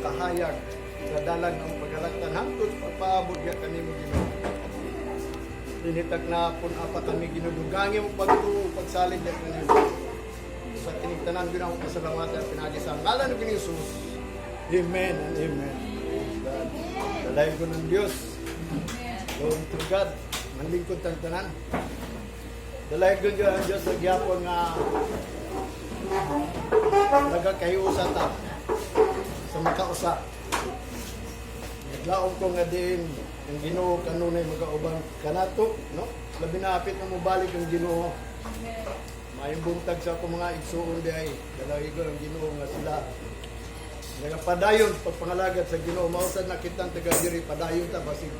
makahayag sa dalan ng pagalaktan hangtod pagpaabot nga kanimo Ginoo. Dinitag na pun apa kami ginudugangi mo pagtuo pagsalig na kanimo. Sa tinigtanan Ginoo pasalamatan pinagi sa ngalan ni Jesus. Amen and amen. Dalayan ko ng Diyos. Glory to God. Manlingkod tang tanan. Dalayan ko ng Diyos sa gyapon nga nagakahiusa ta sa makausa. Naglaong ko nga din ang Ginoo kanunay magauban kanato, no? Labi na apit na mobalik ang Ginoo. Mayong sa ako mga igsuon di ay dalayan ko ng Ginoo nga sila padayon pagpangalagad sa Ginoo. Mausad na kitang taga diri padayon ta basig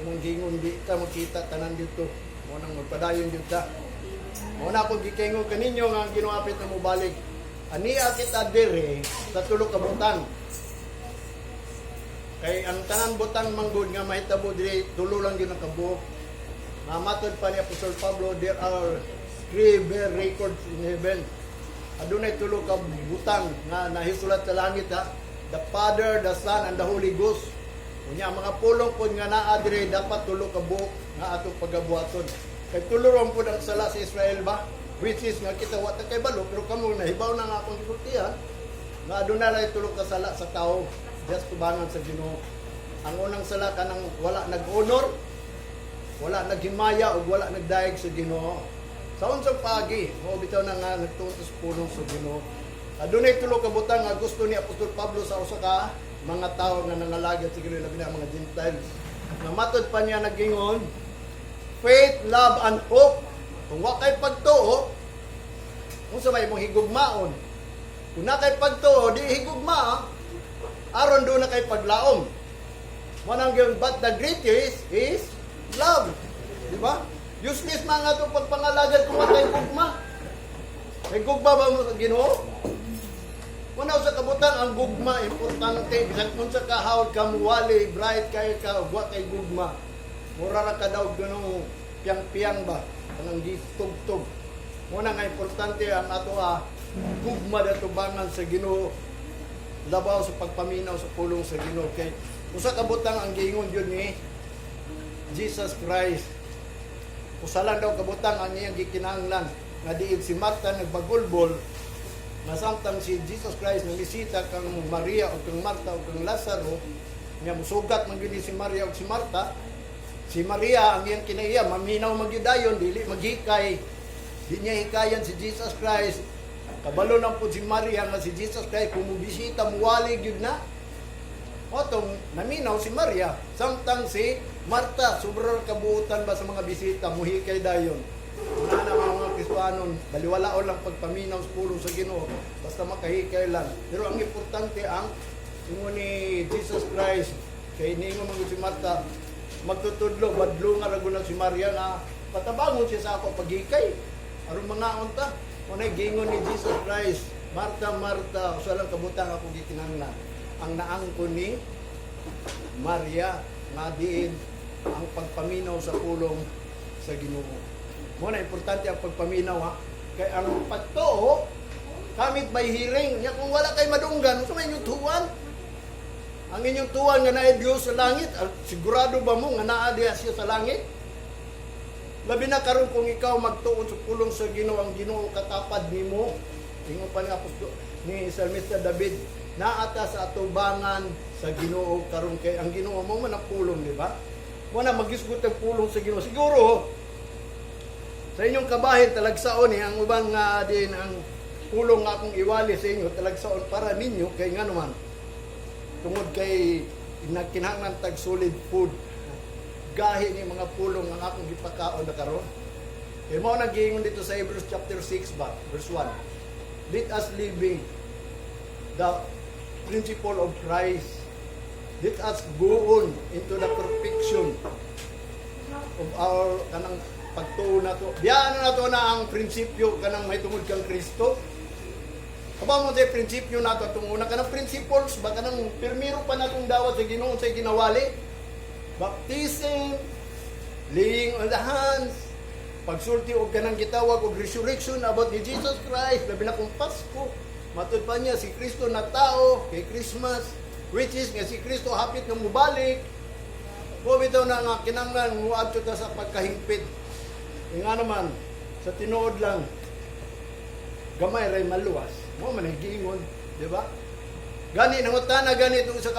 nung gingon di ta makita tanan dito mo nang magpadayon jud ta. Mo na pag gikingon kaninyo nga ang Ginoo apit na mobalik ania kita diri sa tulo ka butang kay ang tanan butang manggod nga mahitabo diri tulo lang gyud ang kabuok. Mamatod pa ni Apostol Pablo, there are 3 bear records in heaven. Adunay tulo ka butang nga nahisulat sa langit ha. The Father, the Son, and the Holy Ghost. Unya mga pulong pod nga naa dire dapat tulo ka buok nga ato pagabuhaton. Kay tulo ron pod ang sala sa Israel ba? Which is nga kita wa ta kay balo pero kamo nahibaw na nga akong gisultihan. Nga aduna lay tulo ka sala sa tao just tubangan sa Ginoo. Ang unang sala kanang wala nag-honor, wala naghimaya ug wala nagdaig sa Ginoo. Sa unsang pagi, mo bitaw na nga nagtutos pulong sa Ginoo. Adunay tulo ka butang nga gusto ni Apostol Pablo sa usa ka mga tawo nga nangalagad sa Ginoo labi na mga Gentiles. Namatod pa niya nagingon, faith, love, and hope. Kung wa kay pagtuo, unsa may imong higugmaon? Kung na kay pagtuo, di higugma, aron do na kay paglaom. Manang gyud but the greatest is love. Di ba? Useless na nga itong pagpangalagad kung matay gugma. May gugma ba mo sa Ginoo? Muna sa kabutan, ang gugma, importante. Bisan kung sa kahawad ka muwali, bright kayo ka, huwag kay gugma. Mura na ka daw ganong piyang-piyang ba? Anong gitug-tug. Muna nga importante ang ato gugma na tubangan sa Ginoo. Labaw sa pagpaminaw sa pulong sa Ginoo. Kay kung sa kabutan, ang gingon yun ni Jesus Christ. Usalan daw kabutang ang iyang gikinahanglan nga diid si Marta nagbagulbol nga samtang si Jesus Christ nalisita kang Maria o kang Marta o kang Lazaro nga musugat man gyud si Maria o si Marta. Si Maria ang iyang kinaiya maminaw magyudayon dili maghikay, di niya hikayan si Jesus Christ. Kabalo na po si Maria nga si Jesus Christ kung mubisita muwali gyud na otong naminaw si Maria samtang si Marta, sobrang kabuutan ba sa mga bisita, muhikay dayon. Una na mga Kristiyanon, baliwalaon lang pagpaminaw sa pulong sa Ginoo, basta makahikay lang. Pero ang importante ang ingon ni Jesus Christ, kay ningon mo si Marta, magtutudlo, badlo nga ragunan si Maria na patabangon siya sa ako paghikay. Aron mga unta, unay gingon ni Jesus Christ, Marta, Marta, usa lang kabutang ako gikinahanglan. Ang naangkon ni Maria, nga diin ang pagpaminaw sa pulong sa Ginoo. Muna importante ang pagpaminaw ha. Kay ang pagtuo kamit by hearing. Nya kung wala kay madunggan, unsa may inyong tuwan? Ang inyong tuwan nga naay Dios sa langit, sigurado ba mo nga naa diha siya sa langit? Labi na karon kung ikaw magtuon sa pulong sa Ginoo, ang Ginoo katapad nimo. Ingon pa ni apostol ni Salmista David, naata sa atubangan sa Ginoo karon kay ang Ginoo mo man ang pulong, di ba? Muna magisgot ang pulong sa Ginoo. Siguro sa inyong kabahin talagsaon ang ubang din ang pulong nga akong iwali sa inyo talagsaon para ninyo kay nga naman tungod kay nagkinahanglan tag solid food. Gahi ni mga pulong ang akong gipakaon na karon. Kay mao nagingon dito sa Hebrews chapter 6 ba, verse 1. Let us living the principle of Christ. Let us go on into the perfection of our kanang pagtuo na to. Diyan na to na ang prinsipyo kanang may tungod kang Kristo. Aba mo tay prinsipyo na to itong una kanang principles ba kanang pirmiro pa natong dawat sa Ginoo sa ginawali. Baptism, laying on the hands, pagsulti og kanang gitawag og resurrection about ni Jesus Christ, labi na kung Pasko. Matud pa niya si Kristo na tao kay Christmas. which is nga si Kristo hapit nga mubalik. Kung bitaw na nga kinanglan muadto ta sa pagkahingpit. Nga naman sa tinuod lang gamay ray maluwas. Mo man giingon, di ba? Gani nangutana gani itong sa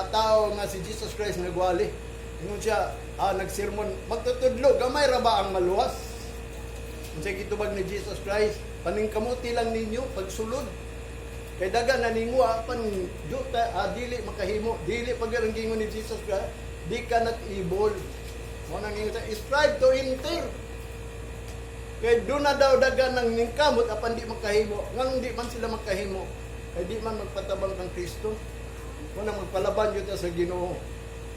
tao nga si Jesus Christ nagwali. Ingon siya, nagsermon, magtutudlo, gamay ra ba ang maluwas? Unsay gitubag ni Jesus Christ, paningkamuti lang ninyo pagsulod. Kay daga naningwa pan juta dili makahimo, dili pag gingon ni Jesus Christ, di ka not able. Mo nang ingon sa strive to enter. Kay doon na daw daga ng ningkamot apan di makahimo. Ngang di man sila makahimo, kay di man magpatabang kang Kristo. Mo nang magpalaban gyud sa Ginoo.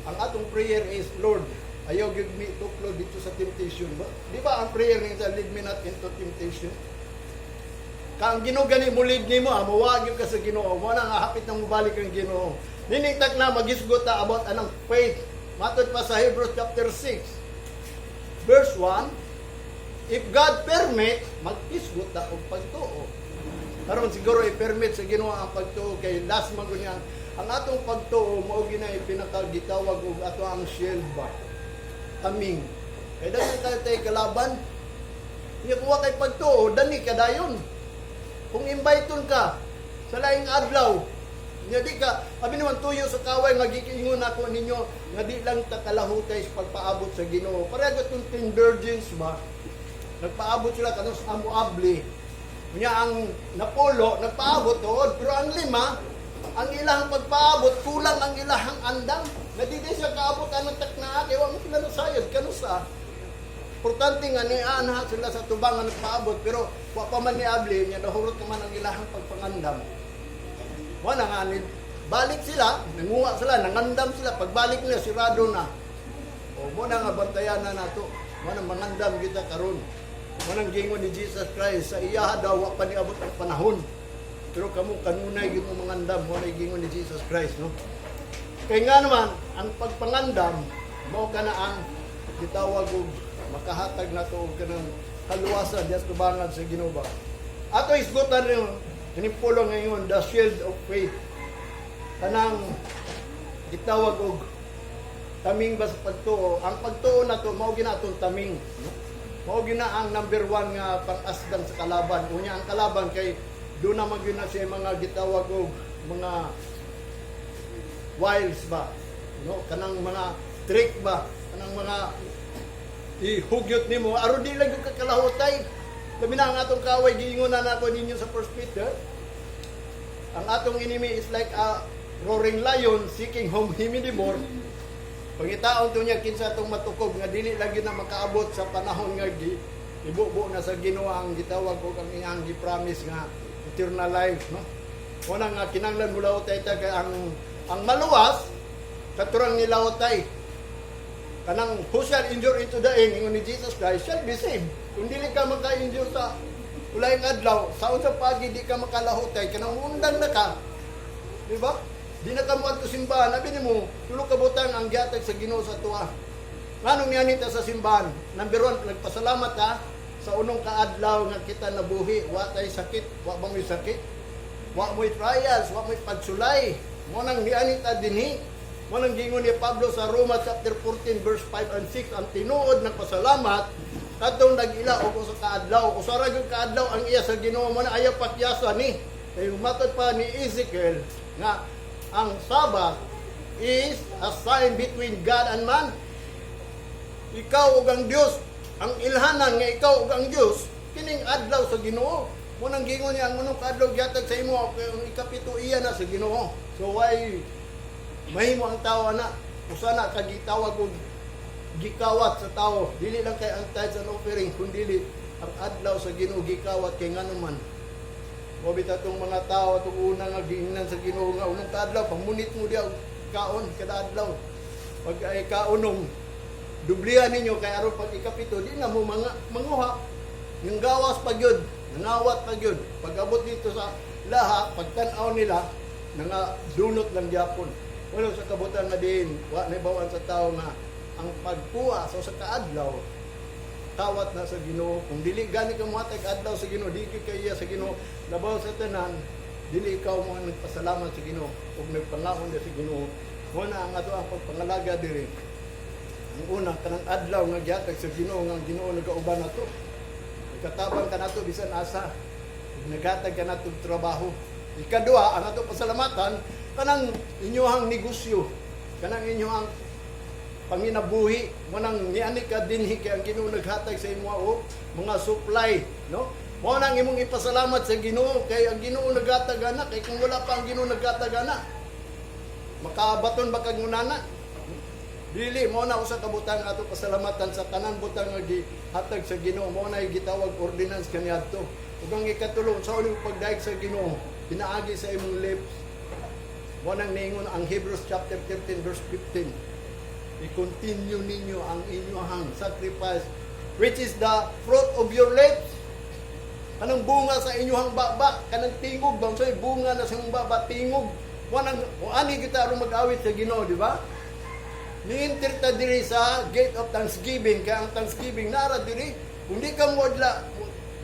Ang atong prayer is, Lord, ayaw give me tuklo dito sa temptation. Di ba ang prayer niya sa lead me not into temptation? Kang Ginoo gani mo lead nimo, mawag ka sa Ginoo. Mo nang hapit nang mubalik ang Ginoo. Niningtak na magisgot ta about anang faith. Matod pa sa Hebrews chapter 6. Verse 1, if God permit, mag-isgot ta og pagtuo. Karon siguro i-permit sa Ginoo ang pagtuo kay last man ko niya ang atong pagtuo mao ginay pinakagitawag og ato ang shield ba. Kaming. Kay dali tay kalaban. Nya kuha kay pagtuo dani kadayon. Kung imbayton ka sa laing adlaw, nya di ka abi naman tuyo sa kaway nga giingon ako ninyo nga di lang ta kalahutay sa pagpaabot sa Ginoo. Pareho tong 10 virgins ba. Nagpaabot sila kanus amo abli. Nya ang napulo nagpaabot tuod pero ang lima ang ilahang pagpaabot, kulang ang ilahang andam. Nadidi siya kaabot anong takna, kaya wala sila nasayod, kanusa. Importante nga ni ana sila sa tubang nga nagpaabot, pero wa pa man ni abli, niya nahurot naman ang ilahang pagpangandam. Wala nga, balik sila, nanguha sila, nangandam sila, pagbalik nila, sirado na. O, muna nga bantayan na nato, muna mangandam kita karon. Muna gingon ni Jesus Christ, sa iya daw, wa pa niabot ang panahon. Pero kamu kanunay gyud mo mangandam mo nay gingon ni Jesus Christ, no? Kay nga naman ang pagpangandam mao kana ang gitawag og makahatag nato og kanang kaluwasan dias tubangan sa Ginoo. Ato isgutan rin kini pulong ngayon the shield of faith. Kanang gitawag og taming ba sa pagtuo. Ang pagtuo nato mao ginatong taming, no? Mao gina ang number 1 nga pang-asdan sa kalaban. Unya ang kalaban kay doon naman yun na siya mga gitawag o mga wiles ba, no? Kanang mga trick ba, kanang mga ihugyot ni mo, aron di lang yung kakalahutay. Labi na ang atong kaway, giingon na ako ninyo sa 1 Peter. Ang atong enemy is like a roaring lion seeking whom he may devour. Pangitaon to niya kinsa atong matukog nga dili lagi na makaabot sa panahon nga ibubo na sa Ginoo ang gitawag o ang iyang gi-promise nga eternal life, no? Una nga kinanglan mula utay ta kay ang maluwas katurang nilawtay. Kanang who shall endure into the end ingon ni Jesus Christ shall be saved. Kung dili ka maka-endure sa ulayng adlaw, sa unsa pagi di ka makalahutay kanang undang na ka. Di ba? Di na ka mo adto simbahan, abi nimo tulo ka butang ang gihatag sa Ginoo sa tuwa. Nganong niani ta sa simbahan? Number 1, nagpasalamat ka sa unong kaadlaw nga kita nabuhi, wa tay sakit, wa bang may sakit, wa mo'y trials, wa mo'y pagsulay. Mo nang niani ta dinhi. Mo nang gingon ni Pablo sa Roma chapter 14 verse 5 and 6, ang tinuod ng pasalamat katong nag-ila og usa ka adlaw, usara gyud ka adlaw ang iya sa Ginoo mo na ayaw patyasa ni. Kay matod pa ni Ezekiel nga ang Sabbath is a sign between God and man. Ikaw ug ang Dios, ang ilhanan nga ikaw ug ang Dios kining adlaw sa Ginoo. Mo nang gingon niya ang unong adlaw gihatag sa imo ang ikapito iya na sa Ginoo. So why mahimo ang tawo na usa na kagitawag og gikawat sa tawo, dili lang kay ang tithes and offering kundi ang adlaw sa Ginoo gikawat kay ngano man. Mo bitatong mga tawo atong una nga giingnan sa Ginoo nga unong adlaw pamunit mo diha kaon kada adlaw. Pag ay kaonom dublihan ninyo kay aron pag ikapito di na mo mga manguha ng gawas pagyud, nangawat pagyud. Pag abot dito sa laha, pagtan-aw nila nga dunot lang gyapon. Wala sa kabutan nga din, wa na bawaan sa tao nga ang pagkuha sa kaadlaw tawat na sa Ginoo. Kung dili gani ka mohatag adlaw sa Ginoo, di kay iya sa Ginoo labaw sa tanan, dili ikaw mo ang nagpasalamat sa Ginoo ug nagpangaon sa Ginoo. Muna ang ato ang pagpangalaga diri. Ang unang kanang adlaw nga gihatag sa Ginoo nga Ginoo nagauban nato. Nagkatabang ka nato bisan asa. Naghatag ka nato trabaho. Ikaduha, ang ato pasalamatan kanang inyohang negosyo, kanang inyohang panginabuhi, manang niani ka dinhi kay ang Ginoo naghatag sa imo og mga supply, no? Mao nang imong ipasalamat sa Ginoo kay ang Ginoo naghatag ana, kay kung wala pa ang Ginoo naghatag ana, makabaton ba kag ngunana? Dili mo na usa ka butang ato pasalamatan sa tanan butang nga gihatag sa Ginoo, mo na gitawag ordinance kaniadto. Ug ang ikatulo sa uling pagdaig sa Ginoo, pinaagi sa imong lips. Mo nang ningon ang Hebrews chapter 13 verse 15. I-continue ninyo ang inyong sacrifice, which is the fruit of your lips. Anong bunga sa inyong baba, kanang tingog, bang bunga na sa inyong baba, tingog. Ani kita aron mag-awit sa Ginoo, di ba? Ni-enter ta diri sa gate of thanksgiving, kaya ang thanksgiving nara diri, kung di ka mo adla,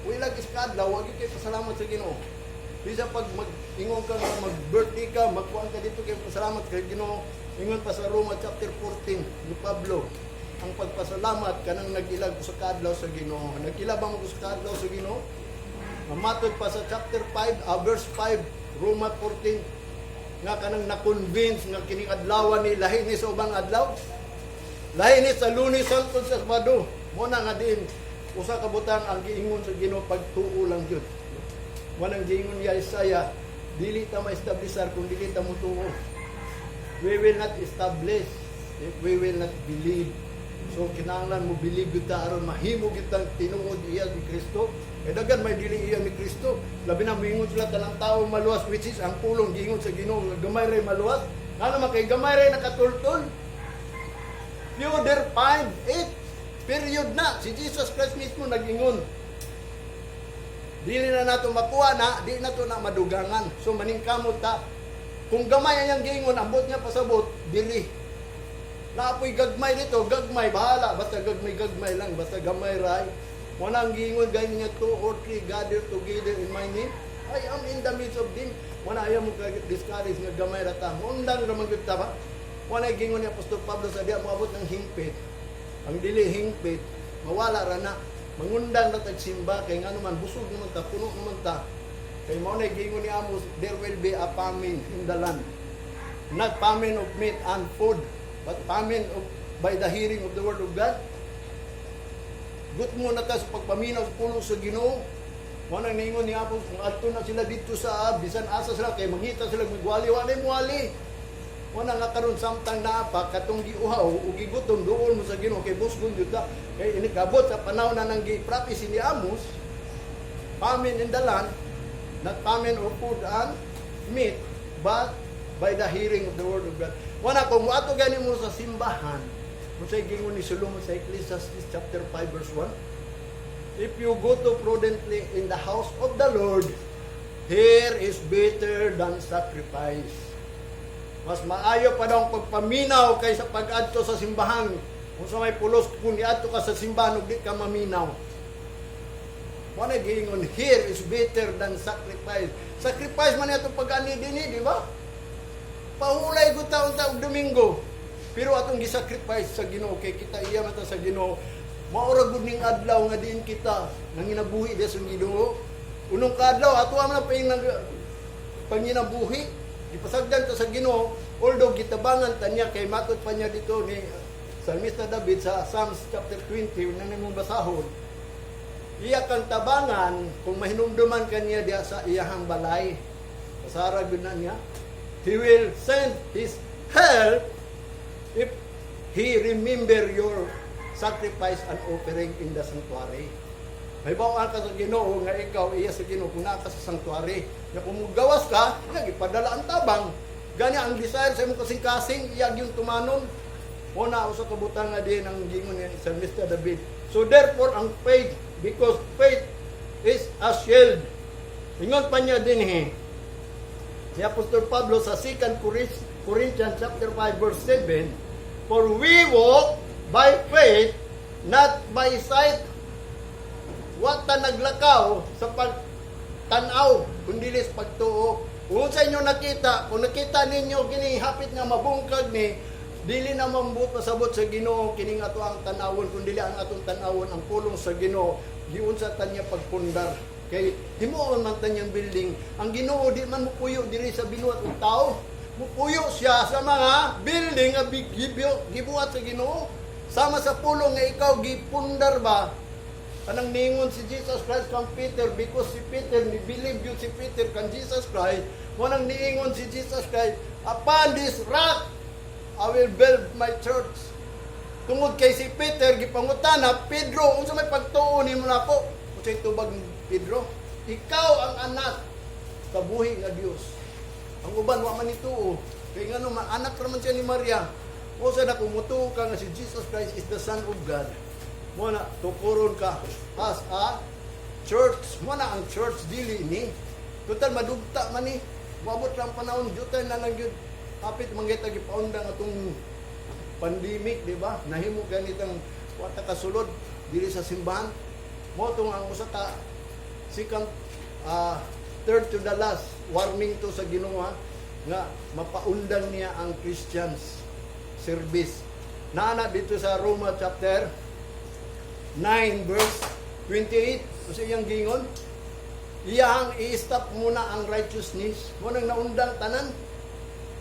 wala iskadlaw, wag kay pasalamat sa Ginoo. Bisa pag mag-ingon ka nga mag-birthday ka, magkuhan ka dito kay pasalamat kay Ginoo. Ingon pa sa Roma chapter 14 ni Pablo, ang pagpasalamat kanang nagilag ko sa kadlaw sa Ginoo. Nagilabang ko sa kadlaw sa Ginoo. Mamatod pa sa chapter 5, verse 5, Roma 14, nga kanang na-convince nga kining adlawan ni lahi ni sa ubang adlaw. Lahi ni sa Lunes Santo sa Sabado. Mo na nga din usa ka butang ang giingon sa Ginoo pagtuo lang jud. Wanang giingon ni Isaiah, dili ta ma-establishar kung dili ta motuo. We will not establish if we will not believe. So kinahanglan mo believe gyud ta aron mahimo gyud tang tinuod iya ni Kristo. E dagan may dili iya ni Kristo. Labi na moingon sila tanang tawo maluwas, which is ang pulong giingon sa Ginoo nga gamay ray maluwas. Ano man kay gamay ray nakatultol. Few there 5, 8 period na si Jesus Christ mismo nag-ingon. Dili na nato makuha na, di na to na madugangan. So maningkamot ta. Kung gamay ang giingon, ambot niya pasabot, dili. Naapoy gagmay dito, gagmay, bahala. Basta gagmay lang, basta gamay ray. Wala ang giingon, ganyan niya 2 or 3 gather together in my name. I am in the midst of them. Wala ayaw mo discourage nga gamay rata. Mundang naman gyud ta ba? Wala giingon ni Apostol Pablo sa diya moabot ng hingpit. Ang dili hingpit, mawala ra na. Mangundang na tagsimba kay ngano man busog naman ta, puno naman ta. Kay mao na giingon ni Amos, there will be a famine in the land. Not famine of meat and food, but famine of by the hearing of the word of God. Gut mo na ta sa pagpaminaw sa puno sa Ginoo. Mao nang ningon ni Amos, kung adto na sila dito sa bisan asa sila kay mangita sila magwali wala muwali. Wala nga karon samtang naapa katong giuhaw ug gigutom duol mo sa Ginoo kay busgon jud ta. Kay inikabot sa panahon na nang gi-prophecy ni Amos, famine in the land, not famine of food and meat, but by the hearing of the word of God. Wala kung ato gani mo sa simbahan, mo say gingon ni Solomon sa Ecclesiastes chapter 5 verse 1, if you go to prudently in the house of the Lord, here is better than sacrifice. Mas maayo pa daw ang pagpaminaw kaysa pag-adto sa simbahan. Kung sa may pulos, kung iadto ka sa simbahan, di ka maminaw. Wala giingon, here is better than sacrifice. Sacrifice man ito pag-ani din, di ba? Pahulay ko taon-taong Domingo. Pero atong gisacrifice sa Ginoo, kay kita iya mata sa Ginoo, maura gud ning adlaw nga diin kita nanginabuhi sa Ginoo. Unong kadlaw ato man pa yung panginabuhi. Ipasagdan ta sa Ginoo, although gitabangan ta niya kay matud pa niya dito ni Salmista David sa Psalms chapter 20 nang imong basahon. Iya kang tabangan kung mahinumduman kaniya diya sa iyahang balay. Pasara gud na niya. He will send his help if he remember your sacrifice and offering in the sanctuary. May bawaan ka sa Ginoo nga ikaw iya sa Ginoo kung naka sa sanctuary. Na kung gawas ka, ipadala ang tabang. Gani ang desire sa imong kasing-kasing, iyag yung tumanon. O na usa ka butang nga din ang gingon ni Salmista David. So therefore ang faith, because faith is a shield. Ingon pa niya din si Apostol Pablo sa 2 Corinthians chapter 5 verse 7, for we walk by faith, not by sight. Wa ta naglakaw sa pagtanaw, kundi sa pagtuo. Kung sa inyo nakita, kung nakita ninyo kini hapit nga mabungkag ni, dili na mambut pasabot sa Ginoo kining ato ang tanawon, kun dili ang atong tanawon ang pulong sa Ginoo giunsa tanya pagpundar. Kay himuon man tanyang building, ang Ginoo di man mupuyo diri sa binuhat ng tao. Mupuyo siya sa mga building nga gibuhat sa Ginoo. Sama sa pulong nga ikaw gipundar ba? Kanang ningon si Jesus Christ kang Peter, because si Peter, ni-believe yun si Peter kang Jesus Christ, wanang niingon si Jesus Christ, upon this rock, I will build my church. Tungod kay si Peter, gipangutana, Pedro, unsa may pagtuon nimo nako? Unsay tubag ni Pedro? Ikaw ang anak sa buhi nga Dios. Ang uban wa man ituo. Kay ngano man anak ra man siya ni Maria. O sa nakumutuo ka nga si Jesus Christ is the Son of God. Muna, tukuron ka as a church. Muna ang church dili ni. Total madugta man ni. Mabot lang panahon, jutan na lang yun. Kapit manggita gipaundang atong pandemic, di ba? Nahimo ganitang wata kasulod dili sa simbahan. Mo tong ang usa ka second third to the last warning to sa Ginoo nga mapaundang niya ang Christians service. Naana dito sa Roma chapter 9 verse 28 kasi iyang gingon iyang i-stop muna ang righteousness mo nang naundang tanan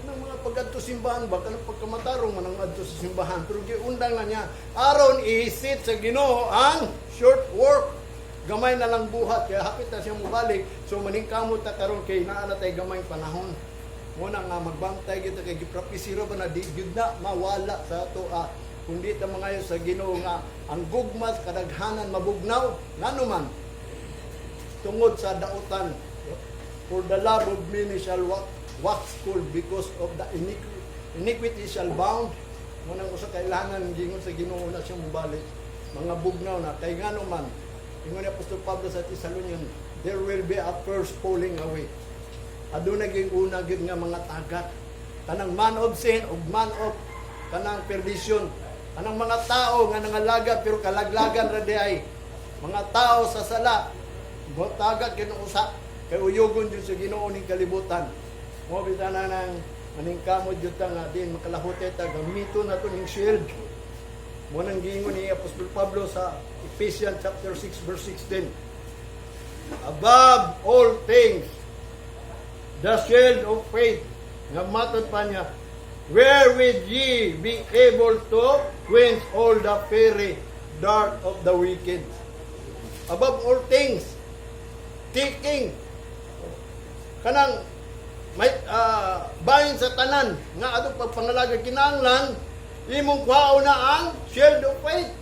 ng mga paggadto simbahan ba kanang pagkamatarong manang adto sa simbahan pero giundang na niya aron i-sit sa Ginoo ang short work gamay na lang buhat kaya hapit na siya mobalik so maningkamot ta karon kay naa na tay gamay panahon mo na nga magbantay kita kay gipropisiro ba na di gyud na mawala sa ato kundi ta mangayo sa Ginoo nga ang gugmas kadaghanan mabugnaw ngano man tungod sa dautan for the love of many shall wax cold because of the iniquity shall bound mo nang usa kailangan gingon sa Ginoo na siya mobalik mga bugnaw na kay ngano man ingon ni Apostol Pablo sa Thessalonians there will be a first falling away aduna gyud una gyud nga mga tagat kanang man of sin ug man of kanang perdition. Anang mga tao nga nangalaga pero kalaglagan ra diay. Mga tao sa sala, botagat kinuusa kay uyugon jud sa Ginoo ning kalibutan. Mo bisan na nang maningkamot jud ta nga din makalahote ta gamito nato ning shield. Mo nang giingon ni Apostol Pablo sa Ephesians chapter 6 verse 16. Above all things, the shield of faith nga matod pa niya wherewith ye be able to quench all the fiery dart of the wicked. Above all things, taking kanang may bahin sa tanan nga atong pagpangalaga kinahanglan imong kuhaon na ang shield of faith.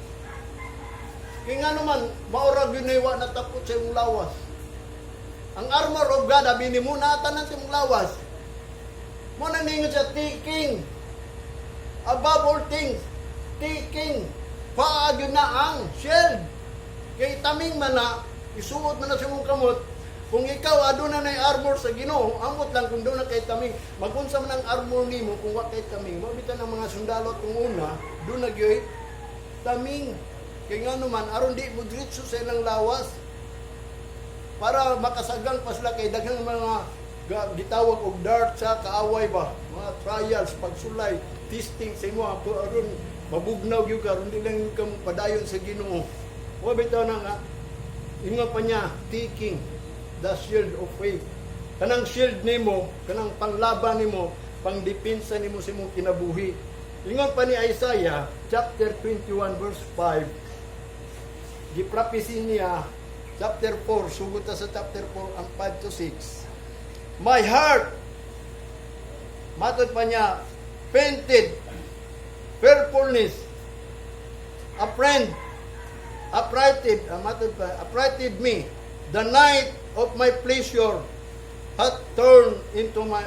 Kaya nga naman, maurag yun na natapot sa iyong lawas. Ang armor of God, abini mo na tanan sa iyong lawas. Mo nang ningon sa taking above all things, taking paag yun na ang shield. Kay taming man na isuot man na sa mong kamot kung ikaw aduna na armor sa Ginoo amot lang kung doon na kay taming magunsa man ang armor nimo kung wa kay taming mabitan ng mga sundalo kung una doon na gyoy taming kay ngano man aron di mo diretso sa ilang lawas para makasagang pa sila kay daghang mga gitawag og dart sa kaaway ba mga trials pagsulay testing sa imo aron mabugnaw gyud karon di lang ka padayon sa Ginoo wa bitaw na nga ingon pa niya taking the shield of faith kanang shield nimo kanang panglaban nimo pangdepensa nimo sa imong kinabuhi ingon pa ni Isaiah chapter 21 verse 5 giprapisi niya chapter 4 sugod ta sa chapter 4 ang 5 to 6. My heart, matod pa niya, fainted, fearfulness, affrighted me. The night of my pleasure hath turned into my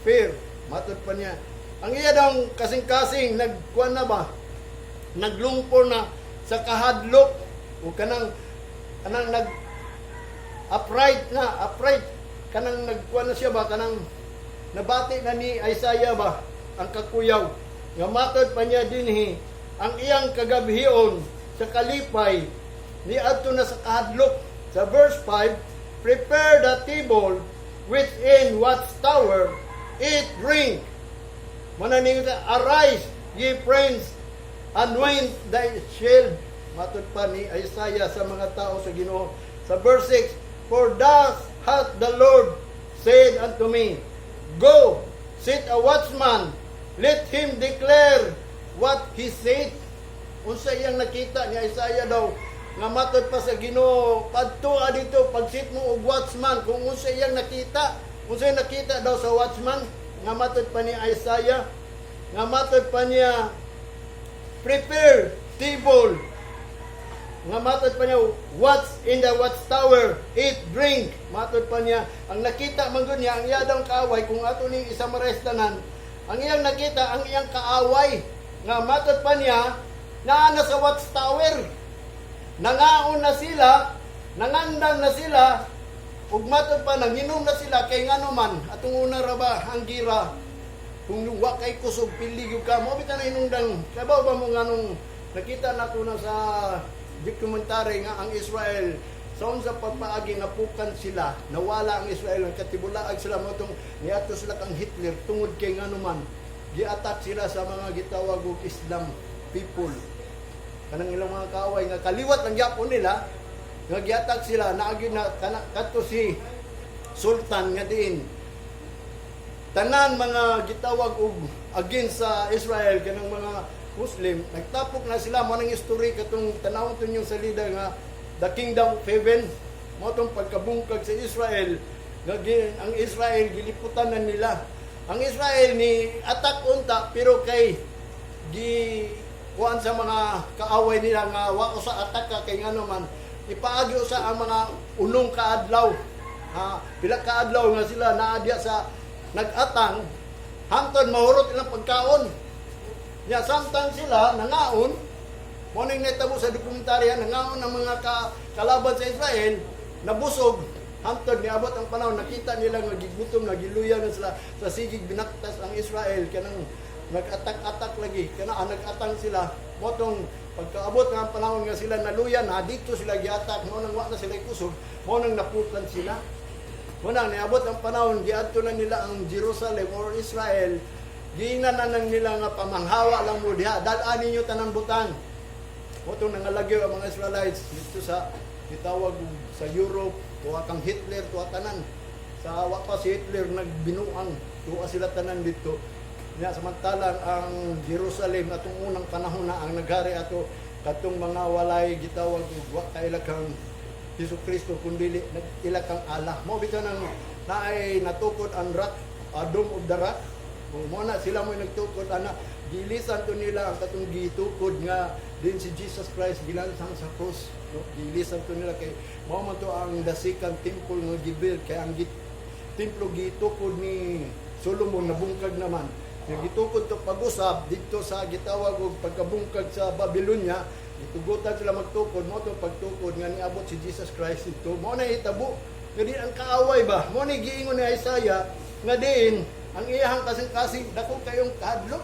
fear. Matod pa niya. Ang iya daw kasing-kasing, nagkuhan na ba? Naglungpor na sa kahadlok, o kanang nag-upright, kanang nagkuha na siya ba kanang nabati na ni Isaiah ba ang kakuyaw nga matod pa niya dinhi ang iyang kagabhion sa kalipay ni adto na sa kahadlok sa verse 5 prepare the table within watchtower, eat, drink. Mananing arise, ye prince, anoint thy shield. Matod pa ni Isaiah sa mga tao sa Ginoo. Sa verse 6, for thus hath the Lord said unto me, go, sit a watchman, let him declare what he said. Unsa iyang nakita ni Isaiah daw, nga matod pa sa Ginoo, padtua dito, pagsit mo og watchman, kung unsa iyang nakita, unsa iyang nakita daw sa watchman, nga matod pa ni Isaiah, nga matod pa niya, prepare table, nga matod pa niya, watch in the watchtower, eat, drink. Matod pa niya, ang nakita man niya, ang iyang kaaway, kung ato ni isamares tanan, ang iyang nakita, ang iyang kaaway, nga matod pa niya, na sa watchtower, nangaon na sila, nangandang na sila, ug matod pa, nanginom na sila, kay ngano man, atong una ra ba, ang gira, kung wa kay kusog, piligyo ka, mo bitan na inundang, sabaw ba mo nganong, nakita na to na sa dokumentary nga ang Israel sa unsa pagpaagi nga pukan sila, nawala ang Israel, ang katibulaag sila mo itong niato sila kang Hitler tungod kay ngano man giatak sila sa mga gitawag og Islam people, kanang ilang mga kaaway nga kaliwat ang gyapon nila nga giatak sila, naagi na kadto si Sultan nga diin tanan mga gitawag og against sa Israel kanang mga Muslim, nagtapok na sila mo nang history katong tanawon to yung salida nga the kingdom of heaven mo tong pagkabungkag sa Israel nga ang Israel giliputan na nila, ang Israel ni atak unta pero kay gi kuan sa mga kaaway nila nga wa usa atak ka kay ngano man ipaagi usa ang mga unong kaadlaw, pila kaadlaw nga sila naadya sa nagatang hangtod mahurot ilang pagkaon. Ya, samtang sila nangaon, mo ning netabo sa dokumentarya, nangaon ang mga kalaban sa Israel, nabusog, hangtod niabot ang panahon, nakita nila nga gigutom, nagiluya na sila sa sigig binaktas ang Israel, kanang nag-atak-atak lagi, kanang nag-atang sila, motong pagkaabot ng panahon nga sila naluya na, dito sila giatak, mo nang wa na sila kusog, mo nang napukan sila. Mo nang niabot ang panahon, giadto na nila ang Jerusalem or Israel, ginanan nila nga pamanghawa lang mo diha, dalan ninyo tanang butang. O itong nangalagyo ang mga Israelites dito sa itawag sa Europe, tuwa kang Hitler, tuwa tanan. Sa awa pa si Hitler nagbinuang, tuwa sila tanan dito. Nga samantalang ang Jerusalem atong unang panahon na ang naghari ato katong mga walay gitawag wa kaila kang Hesus Kristo kundi ila kang Allah. Mo bitaw nang naay natukod ang rock, Dome of the Rock. Mo na sila mo nagtukod ana gilisan to nila ang katong gitukod nga din si Jesus Christ gilansang sa cross, no? Gilisan to nila kay mao man to ang dasikan temple nga gibuild kay ang templo gitukod ni Solomon nabungkag naman. Nga gitukod to pag-usab dito sa gitawag og pagkabungkag sa Babylonia, gitugutan sila magtukod mo to pagtukod nga niabot si Jesus Christ dito. Mo na hitabo nga di ang kaaway ba? Mo ni giingon ni Isaiah nga diin ang iyahang kasing-kasing dako kayong kahadlok.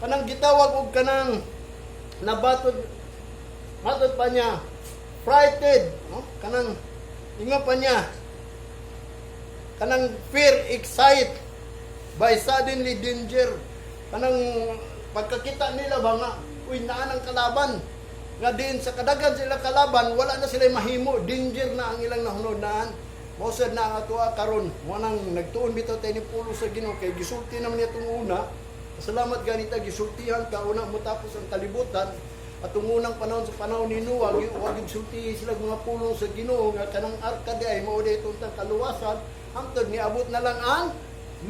Kanang gitawag og kanang nabatod matod pa niya frightened, no? Kanang ingon pa niya kanang fear, excite by suddenly danger. Kanang pagkakita nila ba nga uy naan ang kalaban nga din sa kadagan sila kalaban wala na sila mahimo, danger na ang ilang nahunodaan. Mosad na ang atua karon, mo nang nagtuon bitaw tayo ni pulo sa Ginoo kay gisulti naman niya itong una. Salamat ganita gisultihan ka una mo tapos ang kalibutan at unang panahon sa panahon ni Noah, wag gisulti sila mga pulo sa Ginoo nga kanang arka di ay mao day tuntang kaluwasan hangtod ni abot na lang ang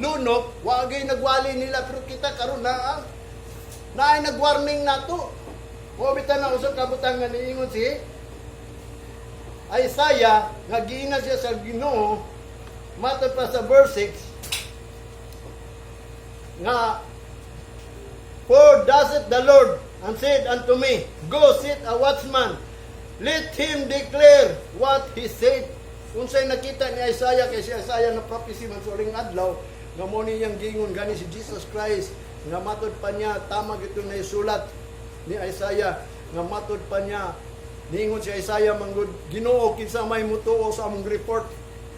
lunok, wagay nagwali nila pero kita karon na ay nagwarning nato. Mo bitan na usab kabutang nga niingon si Isaiah, nagiingat siya sa Ginoo, matod pa sa verse 6, nga, for thus the Lord, and said unto me, go sit a watchman, let him declare what he said. Kung sa'y nakita ni Isaiah, kay si Isaiah na prophecy man sa uling adlaw, nga mo niyang gingon gani si Jesus Christ, nga matod pa niya, tamag ito na isulat ni Isaiah, nga matod pa niya, niingon si Isaiah manggod Ginoo kinsa may mutuo sa among report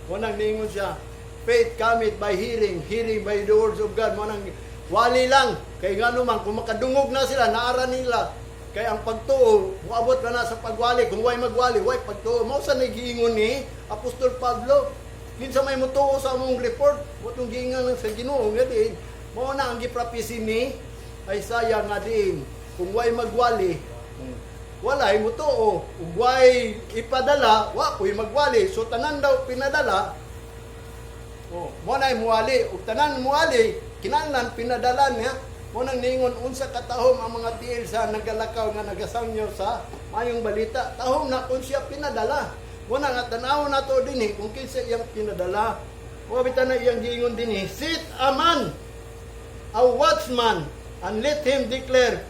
Munang ningon siya, faith cometh by hearing, hearing by the words of God. Munang wali lang. Kay nga naman, kung makadungog na sila, naara nila. Kay ang pagtuo, muabot na sa pagwali. Kung way magwali, way pagtuo. Mao sa nagiingon ni Apostol Pablo. Kinsa may mutuo sa among report, mutong giingon sa Ginoo nga din. Mao na ang giprapisi ni Isaiah nga din. Kung way magwali, walay mutuo. Kung way ipadala, wa ko'y magwali. So tanan daw pinadala, mo na muwali. Ug tanan muwali, kinahanglan pinadalan niya. Mo nang ningon unsa katahom ang mga tiil sa nagalakaw nga nagasangyo sa mayong balita. Tahom na kung siya pinadala. Mo na nga tanaw na to dinhi kung kinsa iyang pinadala. O bitan na iyang giingon dinhi, sit a man, a watchman, and let him declare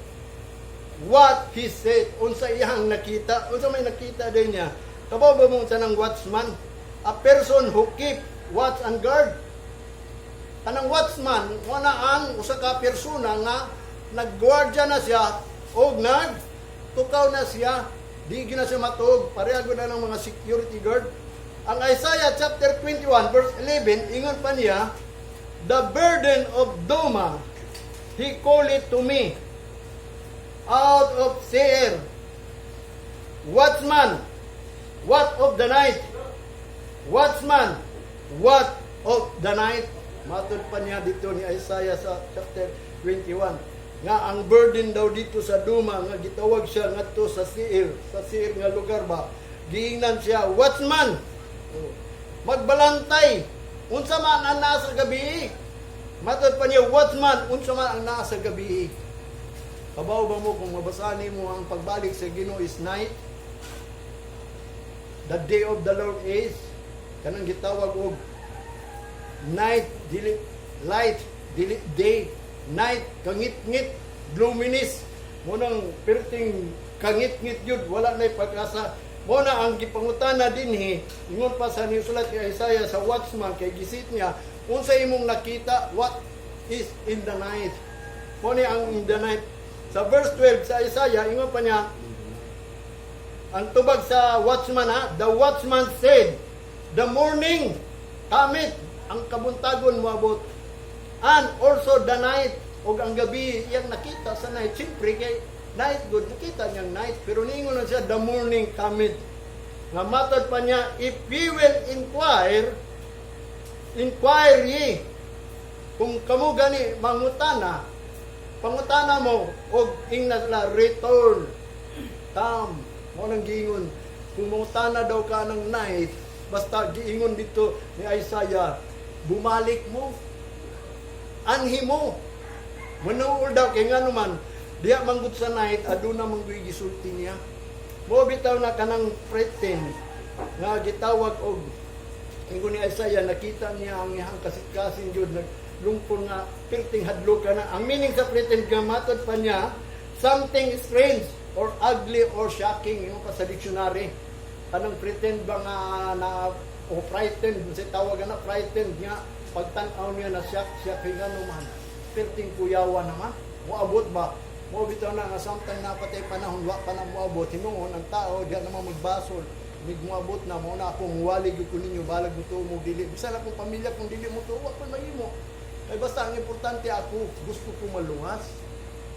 what he said. Unsa iyang nakita? Unsa may nakita din niya? Kabaw ba mo sa ng watchman? A person who keep watch and guard. Kanang watchman, wala ang usa ka persona nga nagguardya na siya o nagtukaw na siya, di na siya matug, pareha na ng mga security guard. Ang Isaiah chapter 21 verse 11, ingon pa niya, the burden of Duma, he called it to me, out of Seir. Watchman, what of the night? Watchman, what of the night? Matod pa niya dito ni Isaiah sa chapter 21 nga ang burden daw dito sa Duma nga gitawag siya ngadto sa Seir nga lugar ba, giingnan siya watchman, magbalantay unsa man ang nasa gabi. Matod pa niya watchman, unsa man ang nasa gabi. Kabaw ba mo kung mabasahan mo ang pagbalik sa Ginoo is night, the day of the Lord is kanang gitawag og night, dili light, dili day, night, kangit-ngit, luminous. Munang perting kangit-ngit yun, wala na pag-asa. Muna ang gipangutana dinhi, ingon pa sa nisulat ni Isaiah sa watchman, kay gisit niya, unsa imong nakita, what is in the night? Muna ang in the night. Sa verse 12 sa Isaiah, ingon pa niya, ang tubag sa watchman the watchman said, the morning cometh, ang kabuntagon moabot, and also the night, o ang gabi iyang nakita sa night. Siyempre kay night good, nakita niyang night, pero ningon na siya the morning cometh. Nga matod pa niya, if we will inquire ye, kung kamo gani mangutana, pangutana mo og ingna la return come. Mo nang giingon kung mangutana daw ka ng night, basta giingon dito ni Isaiah, bumalik mo, anhi mo, manuol daw, kaya nga naman, diya manggut sa night, aduna mangguy gisulti niya. Mo bitaw na kanang pretend, nga gitawag og, ingon ni Isaiah, nakita niya ang iyang kasikasin yun, naglungkol nga, pirting hadlo ka na. Ang meaning sa pretend nga, matod pa niya, something strange, or ugly, or shocking, yung pa sa dictionary. Kanang pretend ba nga na o frightened, kasi tawagan na frightened nga, pagtanaw niya na siya kay nga naman, perting kuyawa naman, moabot ba? Mo bitaw na nga, samtang napatay panahon, wa pa na moabot, hinuon ang tao, diyan naman magbasol, mig moabot na, mo na akong walig ko ninyo, balag mo to, mo dili, bisa na akong pamilya, kung dili mo to, wa pa mahimo. Ay basta, ang importante ako, gusto ko maluwas.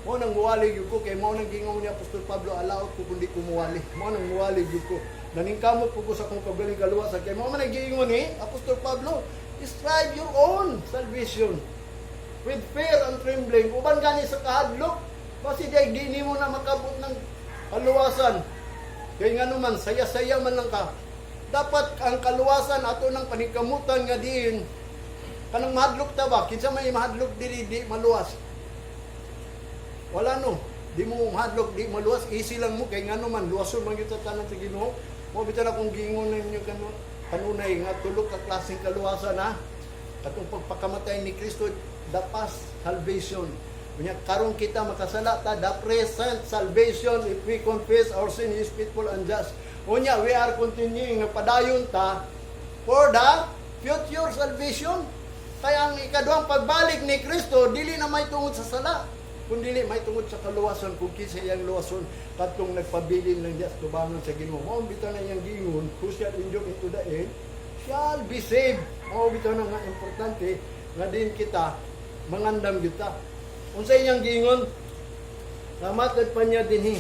Mo nang muwalig ko, kay mo nang gingaw ni Apostol Pablo, alaot ko kundi ko muwali. Mo nang muwalig ko. Naningkamot po ko sa kong kagaling kaluwasan. Kaya mga nag-iingon Apostol Pablo, strive your own salvation with fear and trembling. Uban gani sa kahadlok, kasi di mo na makabot ng kaluwasan. Kaya nga naman, saya-saya man lang ka. Dapat ang kaluwasan ato ng panikamutan nga diin, kanang mahadlok ta ba? Kinsa may mahadlok di maluwas. Wala no. Di mo mahadlok, di maluwas. Easy lang mo, kaya nga naman, luwason man kita tanan sa Ginoo. Mo bitaw na kung giingon ninyo kanunay nga tulog ka klaseng kaluwasan katong pagpakamatay ni Kristo, the past salvation. Unya karon kita makasala ta, the present salvation, if we confess our sin, He is faithful and just. Unya we are continuing padayon ta for the future salvation. Kaya ang ikaduhang pagbalik ni Kristo dili na may tungod sa sala, kundi may tungod sa kaluwasan, kung kinsa iyang luwason katong nagpabilin ng Diyos tubangon sa Ginoo. Mao bitaw na iyang gingon, who shall endure into the end shall be saved. Mao bitaw na nga importante nga din kita mangandam kita. Unsa iyang giingon? Namatod pa niya dinhi.